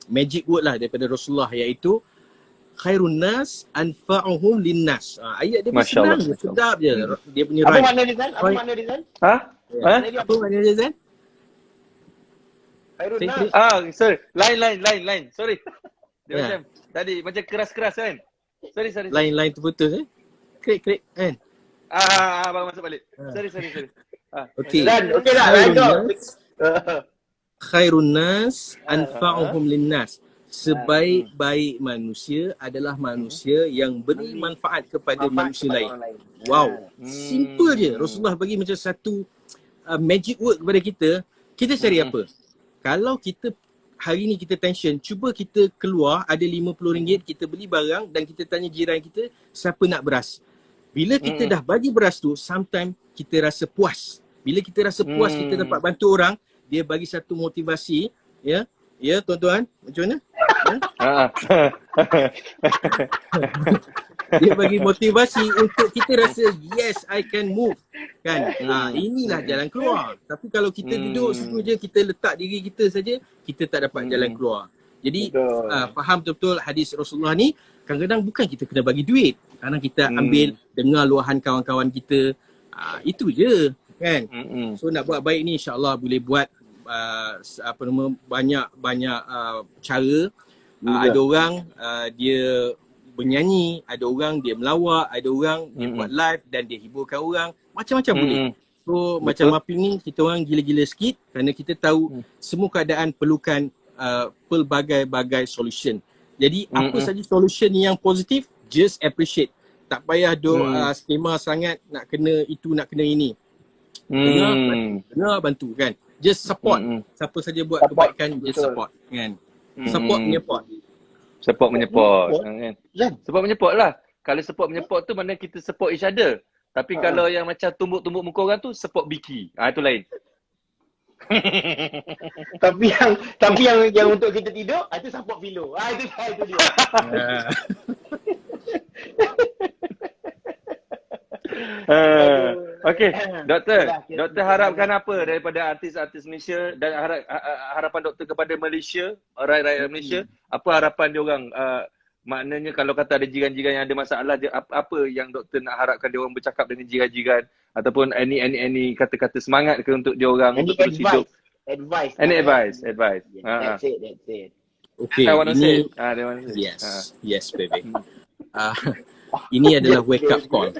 magic word lah daripada Rasulullah, iaitu khairun nas anfa'uhum linnas. Ayat dia senang je, sedap je dia punya rhyme. Apa makna dia Zan? Apa makna dia Zan? Khairun nas. Sorry. Lain. Sorry. Dia macam tadi macam keras-keras kan. Sorry. Lain terputus klik kan. Baru masuk balik. Sorry. Okey. Okey dah. Khairun nas anfa'uhum linnas. Sebaik-baik manusia adalah manusia yang beri manfaat kepada manusia lain. Wow. Simple je. Rasulullah bagi macam satu magic word kepada kita. Kita cari apa? Kalau kita hari ni kita tension, cuba kita keluar ada RM50, kita beli barang dan kita tanya jiran kita siapa nak beras. Bila kita dah bagi beras tu, sometimes kita rasa puas. Bila kita rasa puas, kita dapat bantu orang, dia bagi satu motivasi, ya tuan-tuan, macam mana? Dia bagi motivasi untuk kita rasa yes, I can move kan. Inilah jalan keluar. Tapi kalau kita duduk situ je, kita letak diri kita saja, kita tak dapat jalan keluar. Jadi faham betul-betul hadis Rasulullah ni. Kadang-kadang bukan kita kena bagi duit, kadang kita ambil, dengar luahan kawan-kawan kita. Itu je kan. So nak buat baik ni insya-Allah boleh buat banyak cara. Ada orang dia bernyanyi, ada orang dia melawak, ada orang dia buat live dan dia hiburkan orang, macam-macam boleh. So macam Mapim ni, kita orang gila-gila sikit kerana kita tahu semua keadaan perlukan pelbagai-bagai solution. Jadi apa saja solution yang positif, just appreciate. Tak payah skema sangat, nak kena itu, nak kena ini. Dengar bantu kan. Just support. Siapa saja buat kebaikan, just support kan. Support menyeport kan. Support menyeport lah. Kalau support menyeport tu mana kita support each other. Tapi kalau yang macam tumbuk-tumbuk muka orang tu support biki. Itu lain. Tapi yang untuk kita tidur, itu support pillow. Itu dia. Ah. Okey, doktor. Itulah, kira- Doktor harapkan apa daripada artis-artis Malaysia dan harapan doktor kepada Malaysia, rakyat Malaysia? Apa harapan dia orang? Maknanya kalau kata ada jiran-jiran yang ada masalah, apa yang doktor nak harapkan dia orang bercakap dengan jiran-jiran ataupun any kata-kata semangat ke untuk dia orang Any untuk terus hidup? advice. Any advice. Yeah, that's it. Okay, I want to ini say. They want to say. yes baby. Ini adalah wake up call.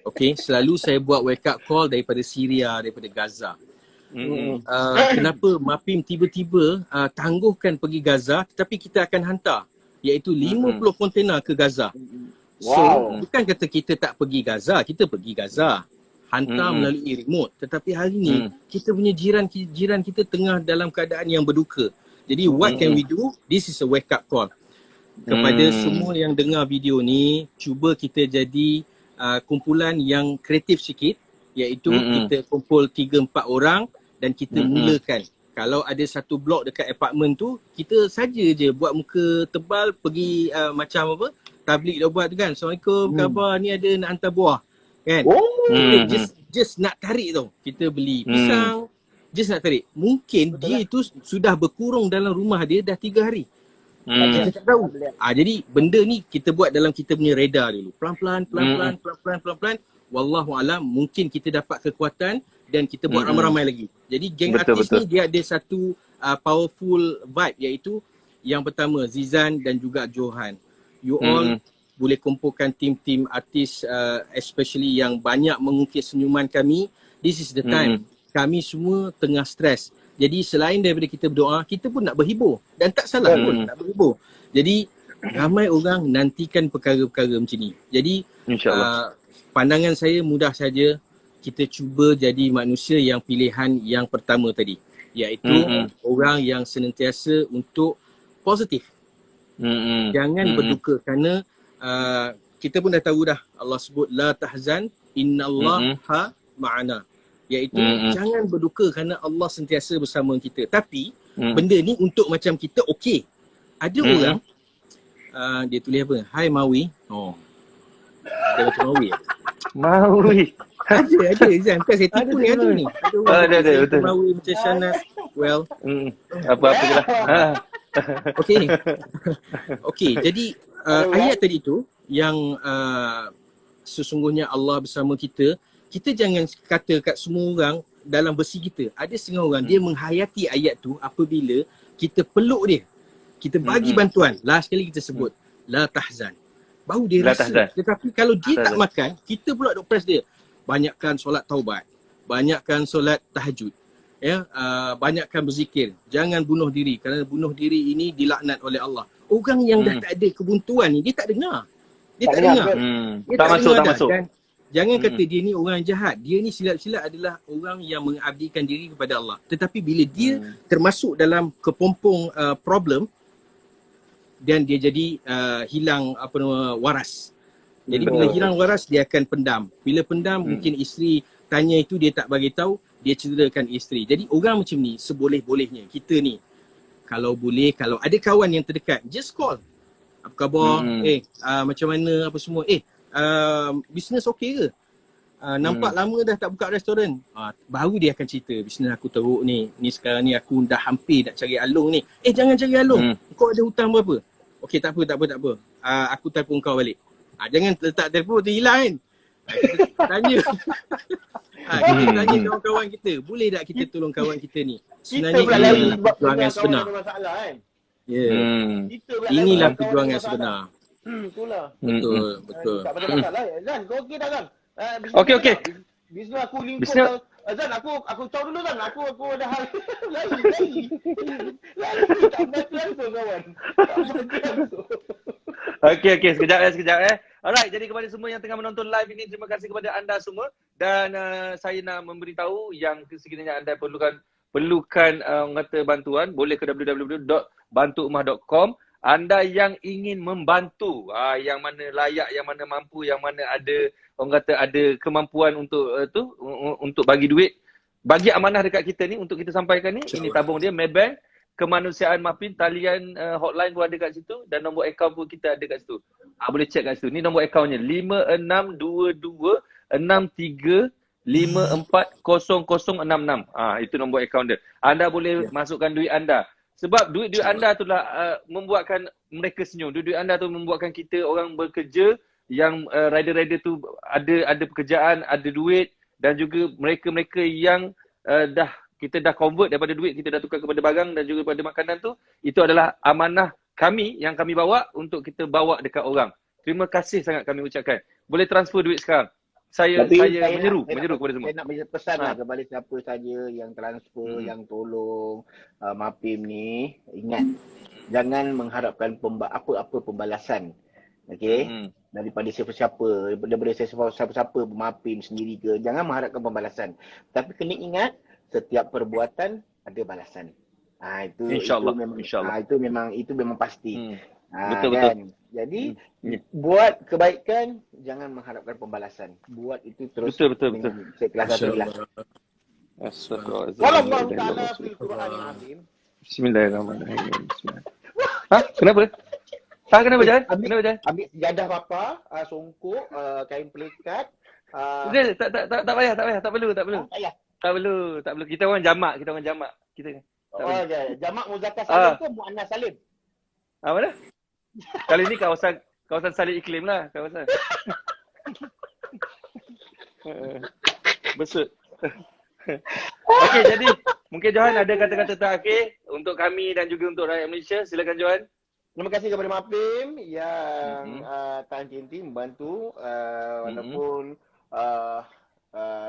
Okay, selalu saya buat wake up call daripada Syria, daripada Gaza. Kenapa MAPIM tiba-tiba tangguhkan pergi Gaza, tetapi kita akan hantar iaitu 50 kontena ke Gaza. So, bukan kata kita tak pergi Gaza, kita pergi Gaza. Hantar melalui remote. Tetapi hari ni, kita punya jiran kita tengah dalam keadaan yang berduka. Jadi, what can we do? This is a wake up call. Kepada semua yang dengar video ni, cuba kita jadi kumpulan yang kreatif sikit, iaitu kita kumpul 3-4 orang dan kita mulakan. Kalau ada satu blok dekat apartmen tu, kita saja je buat muka tebal pergi macam apa, tablik dah buat tu kan. Assalamualaikum, khabar, ni ada nak hantar buah. Kan? Kita just nak tarik tau. Kita beli pisang, just nak tarik. Mungkin dia tu sudah berkurung dalam rumah dia dah 3 hari. Kita tak tahu. Jadi benda ni kita buat dalam kita punya radar dulu. Pelan-pelan. Wallahualam, mungkin kita dapat kekuatan dan kita buat ramai-ramai lagi. Jadi geng artis ni dia ada satu powerful vibe, iaitu yang pertama Zizan dan juga Johan. You all boleh kumpulkan tim-tim artis especially yang banyak mengukir senyuman kami. This is the time. Kami semua tengah stres. Jadi selain daripada kita berdoa, kita pun nak berhibur. Dan tak salah pun nak berhibur. Jadi ramai orang nantikan perkara-perkara macam ni. Jadi pandangan saya mudah saja, kita cuba jadi manusia yang pilihan yang pertama tadi. Iaitu orang yang senantiasa untuk positif. Jangan berduka kerana kita pun dah tahu dah, Allah sebut la tahzan innallaha ma'ana. Iaitu jangan berduka kerana Allah sentiasa bersama kita. Tapi benda ni untuk macam kita okey. Ada orang dia tulis apa? Hai Mawi. Ada macam Mawi. Mawi. Ada Izan. Bukan saya tipu ni, ada ni. Ada betul. Mawi macam Shanas. Well. Apa-apa je lah. Okey, jadi ayat tadi tu yang sesungguhnya Allah bersama kita. Kita jangan kata kat semua orang dalam versi kita. Ada setengah orang dia menghayati ayat tu apabila kita peluk dia. Kita bagi bantuan. Last kali kita sebut la tahzan. Baru dia rasa. Tetapi kalau dia tak makan, kita pula duk press dia. Banyakkan solat taubat. Banyakkan solat tahajud. Ya, banyakkan berzikir. Jangan bunuh diri kerana bunuh diri ini dilaknat oleh Allah. Orang yang dah tak ada kebuntuan ni, dia tak dengar. Dia tak dengar. Dia tak masuk. Dan jangan kata dia ni orang jahat. Dia ni silap-silap adalah orang yang mengabdikan diri kepada Allah. Tetapi bila dia termasuk dalam kepompong problem dan dia jadi hilang waras. Jadi bila hilang waras, dia akan pendam. Bila pendam, mungkin isteri tanya itu, dia tak bagi tahu, dia cederakan isteri. Jadi orang macam ni seboleh-bolehnya kita ni, kalau boleh, kalau ada kawan yang terdekat, just call. Apa khabar? Macam mana apa semua? Bisnes okey ke? Nampak lama dah tak buka restoran. Baru dia akan cerita, bisnes aku teruk ni. Ni sekarang ni aku dah hampir nak cari alung ni. Jangan cari alung. Kau ada hutang berapa? Okey, tak apa. Aku telefon kau balik. Jangan letak telefon tu hilang kan. Kita tanya. Kita tanya kawan-kawan kita. Boleh tak kita tolong kawan kita ni? Sebenarnya inilah perjuangan sebenar. Inilah perjuangan sebenar. Itulah. Betul. Tak ada masalah. Zan, kau okey tak Zan? Okey. Bisnes aku lingkup. Bisnes- Zan, aku tahu dulu Zan. Aku ada hal. Lari. Tak baca langsung kawan. Okey. Sekejap. Alright, jadi kepada semua yang tengah menonton live ini, terima kasih kepada anda semua. Dan saya nak memberitahu yang sekiranya anda perlukan orang kata bantuan, boleh ke www.bantuummah.com. Anda yang ingin membantu, yang mana layak, yang mana mampu, yang mana ada orang kata ada kemampuan untuk untuk bagi duit, bagi amanah dekat kita ni untuk kita sampaikan ni. Ini tabung dia, Maybank Kemanusiaan Mapim, talian hotline pun ada kat situ dan nombor akaun pun kita ada kat situ. Boleh check kat situ. Ni nombor akaunnya 562263500066. Itu nombor akaun dia. Anda boleh masukkan duit anda. Sebab duit-duit anda tu lah membuatkan mereka senyum. Duit-duit anda tu membuatkan kita orang bekerja yang rider-rider tu ada pekerjaan, ada duit, dan juga mereka-mereka yang kita dah convert daripada duit, kita dah tukar kepada barang dan juga kepada makanan tu, itu adalah amanah kami yang kami bawa untuk kita bawa dekat orang. Terima kasih sangat kami ucapkan. Boleh transfer duit sekarang. Saya menyeru kepada semua. Saya nak pesan lah kepada siapa saja yang transfer, yang tolong Mapim ni, ingat, jangan mengharapkan apa-apa pembalasan. Okey? Daripada siapa-siapa, daripada siapa-siapa Mapim sendiri ke, jangan mengharapkan pembalasan. Tapi kena ingat, setiap perbuatan ada balasan. Itu memang pasti. Betul. Jadi buat kebaikan, jangan mengharapkan pembalasan. Buat itu terus. Betul. Seikhlas hatilah. Wallahu ta'ala fil Qur'anil azim. Bismillahirrahmanirrahim. Kenapa? Kenapa Jan? Ambil sejadah bapa, songkok, kain pelikat. Tak payah, tak perlu. Tak perlu. Kita orang jamak. Kita jamak Muzakkar Salim ke Muannas Salim? Mana? Kali ni kawasan Salim Iklim lah kawasan. Besut. Okey, jadi mungkin Johan ada kata-kata terakhir untuk kami dan juga untuk rakyat Malaysia. Silakan Johan. Terima kasih kepada Mapim yang tahan tinti membantu walaupun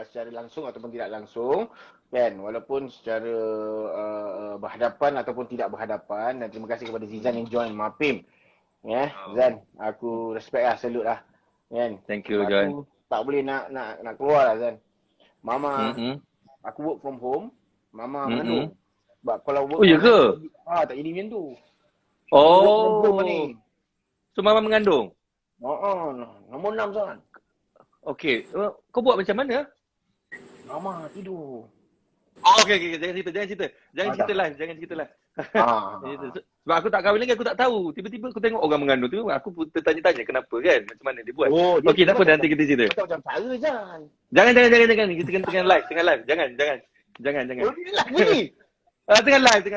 secara langsung ataupun tidak langsung, kan, walaupun secara berhadapan ataupun tidak berhadapan. Dan terima kasih kepada Zizan yang join Mapim. Zan, aku respect lah, salute lah, kan. Thank you, Johan. Tak boleh nak keluar lah, Zan. Mama, aku work from home, Mama mengandung. Sebab kalau work tak jadi macam tu. So Mama mengandung? Nombor 6, Zan. Okey, kau buat macam mana? Mama tidur. Okey, jangan cerita. Jangan cerita live. Sebab aku tak kahwin lagi, aku tak tahu. Tiba-tiba aku tengok orang mengandung tu, aku pun tertanya-tanya kenapa kan, macam mana dia buat. Okey, tak apa, nanti kita cerita. Macam cara Zan. Jangan. Kita tengah live. Jangan. Tengah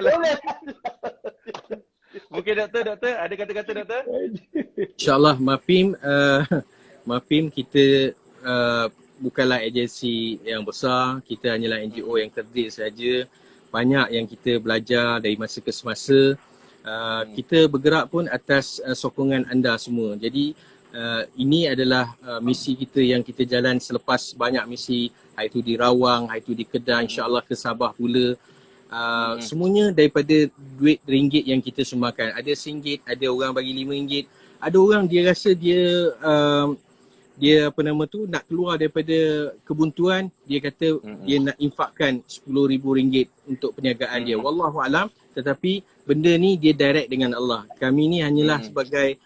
live. Mungkin doktor, ada kata-kata doktor? InsyaAllah Mapim kita bukanlah agensi yang besar, kita hanyalah NGO yang kerdil saja. Banyak yang kita belajar dari masa ke semasa. Kita bergerak pun atas sokongan anda semua. Jadi ini adalah misi kita yang kita jalan selepas banyak misi. Hari itu di Rawang, hari itu di Kedah, insyaAllah ke Sabah pula. Semuanya daripada duit ringgit yang kita sumbangan. Ada RM1, ada orang bagi RM5, ada orang dia rasa dia nak keluar daripada kebuntuan, dia kata dia nak infakkan RM10,000 untuk perniagaan dia. Wallahualam, tetapi benda ni dia direct dengan Allah. Kami ni hanyalah sebagai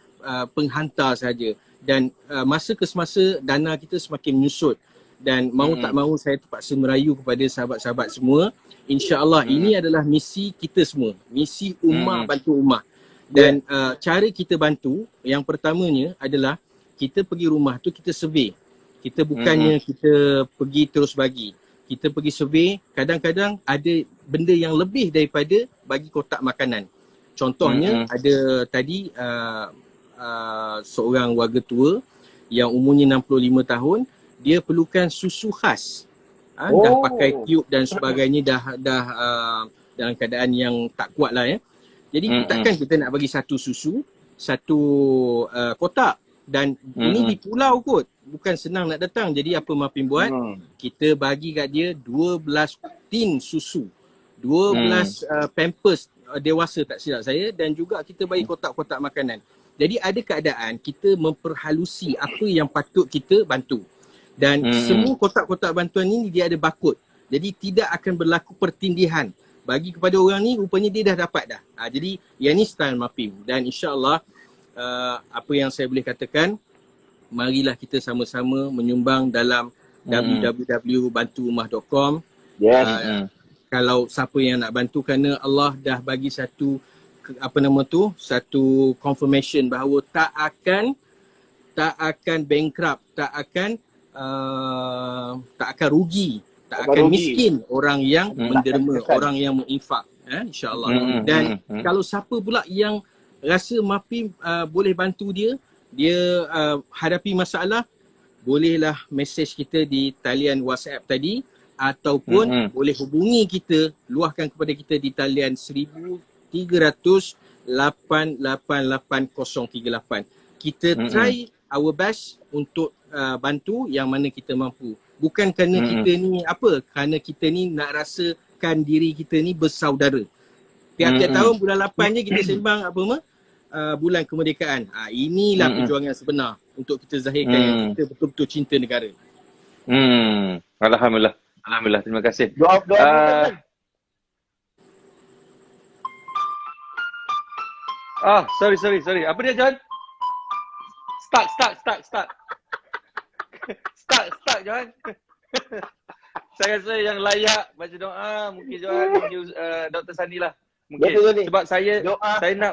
penghantar saja. Dan masa ke semasa dana kita semakin menyusut. Dan mau tak mau saya terpaksa merayu kepada sahabat-sahabat semua. InsyaAllah ini adalah misi kita semua. Misi ummah bantu ummah. Dan cara kita bantu, yang pertamanya adalah kita pergi rumah tu, kita survey. Kita bukannya kita pergi terus bagi. Kita pergi survey, kadang-kadang ada benda yang lebih daripada bagi kotak makanan. Contohnya ada tadi seorang warga tua yang umurnya 65 tahun, dia perlukan susu khas. Dah pakai tube dan sebagainya, dah dalam keadaan yang tak kuat lah ya. Jadi takkan kita nak bagi satu susu, satu kotak. Dan ini di pulau kot, bukan senang nak datang. Jadi apa Mapim buat? Kita bagi kat dia 12 tin susu, 12 pampers dewasa tak silap saya, dan juga kita bagi kotak-kotak makanan. Jadi ada keadaan kita memperhalusi apa yang patut kita bantu. Dan semua kotak-kotak bantuan ini dia ada barcode. Jadi tidak akan berlaku pertindihan. Bagi kepada orang ni rupanya dia dah dapat dah. Jadi yang ni style Mapim. Dan insyaAllah apa yang saya boleh katakan, marilah kita sama-sama menyumbang dalam www.bantuummah.com. Yes. Kalau siapa yang nak bantu, kerana Allah dah bagi satu satu confirmation bahawa tak akan bankrupt, tak akan rugi, tak akan miskin orang yang menderma, orang yang menginfak, insya-Allah. Dan kalau siapa pula yang rasa Mapi boleh bantu dia hadapi masalah, bolehlah message kita di talian WhatsApp tadi, ataupun boleh hubungi kita, luahkan kepada kita di talian 1300 888 Kita try our best untuk bantu yang mana kita mampu. Bukan kerana kita ni kerana kita ni nak rasakan diri kita ni bersaudara. Tiap-tiap tahun bulan 8 je kita sembang bulan kemerdekaan. Inilah perjuangan sebenar untuk kita zahirkan yang kita betul-betul cinta negara. Alhamdulillah. Alhamdulillah, terima kasih. Doa sorry. Apa dia, John? Start, John. Saya rasa yang layak baca doa mungkin John, Dr. Sani lah. Mungkin sebab saya nak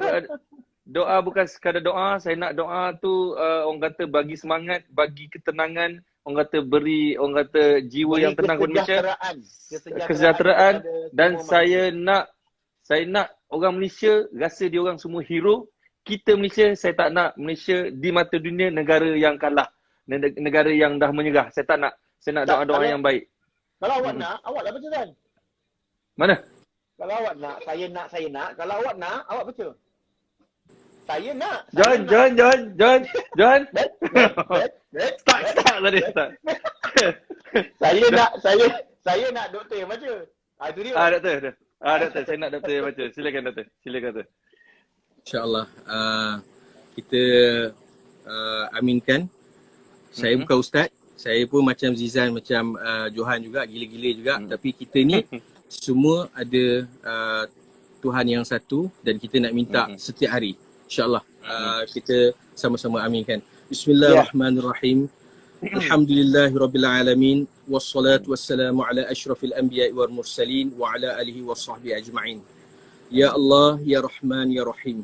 doa bukan sekadar doa, saya nak doa tu orang kata bagi semangat, bagi ketenangan, orang kata jiwa yang tenang kepada Malaysia, kesejahteraan, dan saya nak orang Malaysia rasa dia orang semua hero. Kita Malaysia, saya tak nak Malaysia di mata dunia negara yang kalah, negara yang dah menyerah. Saya tak nak. Saya nak doa-doa yang baik. Kalau awak nak, awak dah baca kan? Mana? Kalau awak nak, saya nak. Kalau awak nak, awak baca. Saya nak. John. Start tadi. Saya nak doktor yang baca. Itu dia. Doktor, saya nak doktor yang baca. Silakan doktor. InsyaAllah. Kita aminkan. Saya bukan ustaz. Saya pun macam Zizan, macam Johan juga, gila-gila juga. Tapi kita ni semua ada Tuhan yang satu dan kita nak minta setiap hari. InsyaAllah. Kita sama-sama aminkan. Bismillahirrahmanirrahim. Alhamdulillahirrabbilalamin. Wassalatu wassalamu ala ashrafil anbiya'i wal mursalin wa ala alihi wa sahbihi ajma'in. Ya Allah, Ya Rahman, Ya Rahim.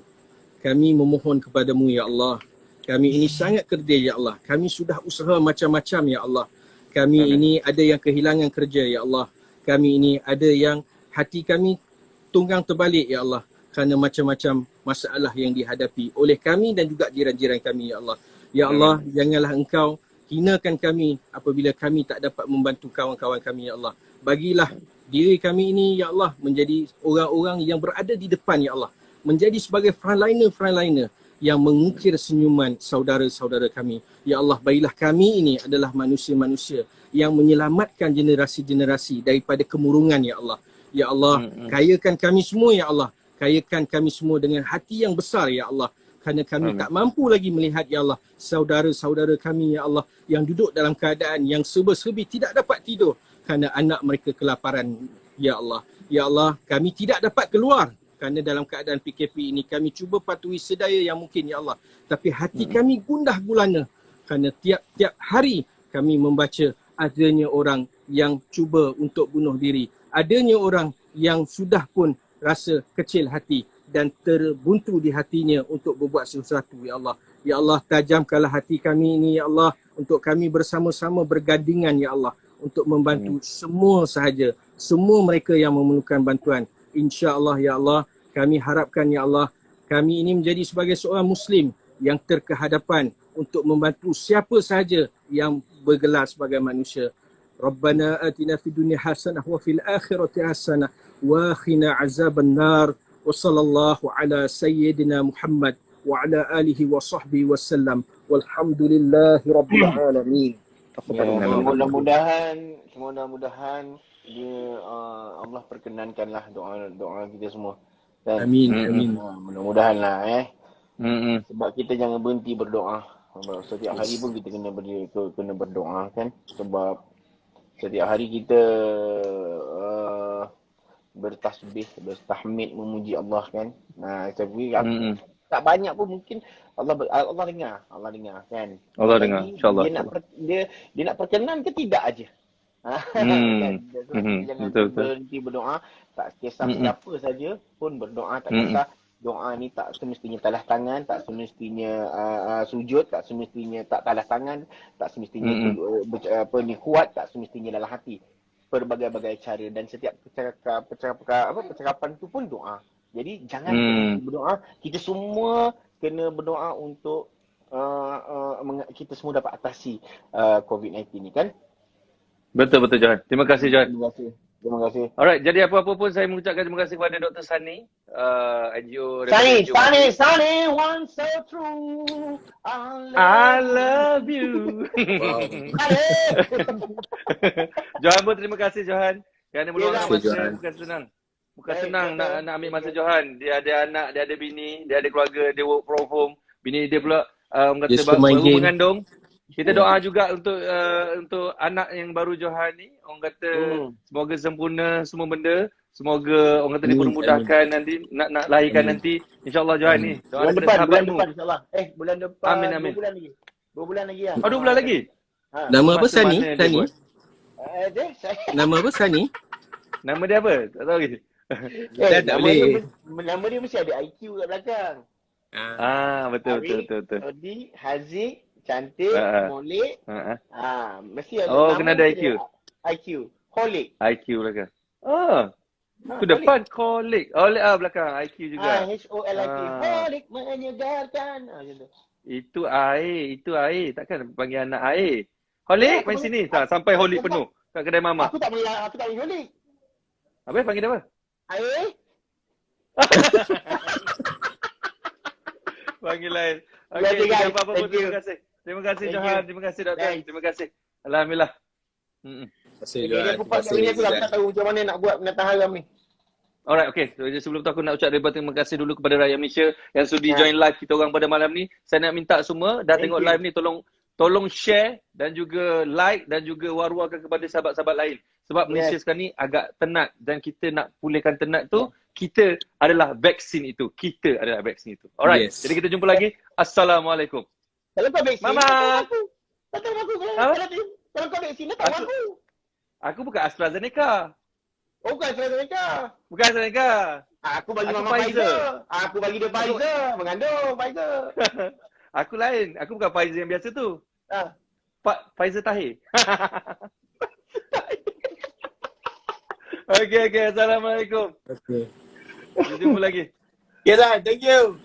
Kami memohon kepadamu, Ya Allah. Kami ini sangat kerdil, Ya Allah. Kami sudah usaha macam-macam, Ya Allah. Kami ini ada yang kehilangan kerja, Ya Allah. Kami ini ada yang hati kami tunggang terbalik, Ya Allah. Kerana macam-macam masalah yang dihadapi oleh kami dan juga jiran-jiran kami, Ya Allah. Ya Allah, janganlah Engkau hinakan kami apabila kami tak dapat membantu kawan-kawan kami, Ya Allah. Bagilah diri kami ini, Ya Allah, menjadi orang-orang yang berada di depan, Ya Allah. Menjadi sebagai frontliner yang mengukir senyuman saudara-saudara kami. Ya Allah, bagilah kami ini adalah manusia-manusia yang menyelamatkan generasi-generasi daripada kemurungan, Ya Allah. Ya Allah, kayakan kami semua, Ya Allah. Kayakan kami semua dengan hati yang besar, Ya Allah. Kerana kami tak mampu lagi melihat, Ya Allah, saudara-saudara kami, Ya Allah, yang duduk dalam keadaan yang serba-serbi tidak dapat tidur kerana anak mereka kelaparan, Ya Allah. Ya Allah, kami tidak dapat keluar kerana dalam keadaan PKP ini kami cuba patuhi sedaya yang mungkin, Ya Allah. Tapi hati kami gundah gulana kerana tiap-tiap hari kami membaca adanya orang yang cuba untuk bunuh diri. Adanya orang yang sudah pun rasa kecil hati dan terbuntu di hatinya untuk berbuat sesuatu, Ya Allah. Ya Allah, tajamkanlah hati kami ini, Ya Allah, untuk kami bersama-sama bergandingan, Ya Allah, untuk membantu semua sahaja, semua mereka yang memerlukan bantuan. InsyaAllah, Ya Allah, kami harapkan, Ya Allah, kami ini menjadi sebagai seorang Muslim yang terkehadapan untuk membantu siapa sahaja yang bergelar sebagai manusia. Rabbana atina fid dunya hasanah wa fil akhirati hasanah wa qina azaban nar. Wa sallallahu ala sayyidina Muhammad wa ala alihi wa sahbihi wasallam. Walhamdulillahi rabbil alamin. Mudah-mudahan dia Allah perkenankanlah doa kita semua. Dan Amin. Mudah-mudahanlah sebab kita jangan berhenti berdoa. Setiap hari pun kita kena berdoa kan. Sebab setiap hari kita bertasbih, bertahmid, memuji Allah kan. Tapi tak banyak pun mungkin Allah dengar kan. Allah dengar, insya-Allah. Dia nak perkenan ke tidak aja. Kan? So, kita jangan Betul. berhenti berdoa. Tak kisah siapa saja pun berdoa. Tak kisah doa ni tak semestinya talas tangan, tak semestinya sujud, tak semestinya tak talas tangan, tak semestinya kuat, tak semestinya dalam hati. Berbagai-bagai cara dan setiap percakapan tu pun doa. Jadi jangan berhenti berdoa. Kita semua kena berdoa untuk kita semua dapat atasi COVID-19 ni kan. Betul Johan. Terima kasih Johan. Terima kasih. Alright, jadi apa-apa pun saya mengucapkan terima kasih kepada Dr. Sani, NGO Sunny, one so true. I love you. Wow. Johan pun terima kasih Johan. Kerana meluangkan masa, Johan. bukan senang. Bukan senang nak ambil masa Johan. Dia ada anak, dia ada bini, dia ada keluarga, dia work from home. Bini dia pula Dia kata suka main baru game. mengandung. Kita doa juga untuk anak yang baru Johan ni. Orang kata semoga sempurna semua benda. Semoga orang kata dipermudahkan nanti nak lahirkan nanti. InsyaAllah Johan ni. Doa Bulan daripada depan sahabatmu. insyaAllah. Bulan depan. Amin. 2 bulan lagi. 2 bulan lagi lah. 2 bulan lagi? Nama apa Masa Sani? mana dia Sani? buat? Nama apa Sani? Nama dia apa? Tak tahu lagi. Tak boleh. Nama dia mesti ada IQ kat belakang. Betul. Odi, Haziq, cantik, molek. Mesti ada. Oh, nama kena ada mesti IQ. IQ. Holik. IQ belakang. Tu depan kolik. Belakang IQ juga. HOLIK. Holik menyegarkan. Macam tu. Itu air. Takkan panggil anak air. Holik, main sini. Sampai holik penuh. Kat kedai mama. Aku tak boleh holik. Apa panggil dia apa? Air. Panggil lain. Okay, Okey, guys. apa-apa pun Thank you. terima kasih. Terima kasih Thank Johan. you. Terima kasih Doktor. Thanks. Terima kasih. Alhamdulillah. Terima kasih Okay, Johan. aku pasal ni aku tak tahu macam mana nak buat penatang haram ni. Alright, okay. So, sebelum tu aku nak ucap terima kasih dulu kepada rakyat Malaysia yang sudi join live kita orang pada malam ni. Saya nak minta semua dah tengok live ni tolong share dan juga like dan juga war-warkan kepada sahabat-sahabat lain. Sebab Malaysia sekarang ni agak tenat dan kita nak pulihkan tenat tu, kita adalah vaksin itu. Alright. Yes. Jadi kita jumpa lagi. Assalamualaikum. Kalau kau vaksin, Mama. datang aku. Kalau kau vaksin, datang aku. Aku bukan AstraZeneca. Oh, bukan AstraZeneca. Bukan AstraZeneca. Aku bagi Aku Mama Pfizer. Pfizer. Aku bagi dia Pfizer. Mengandung Pfizer. Aku lain. Aku bukan Pfizer yang biasa tu. Pfizer Tahir. Okay. Assalamualaikum. Okay. Kita jumpa lagi. Yes, thank you.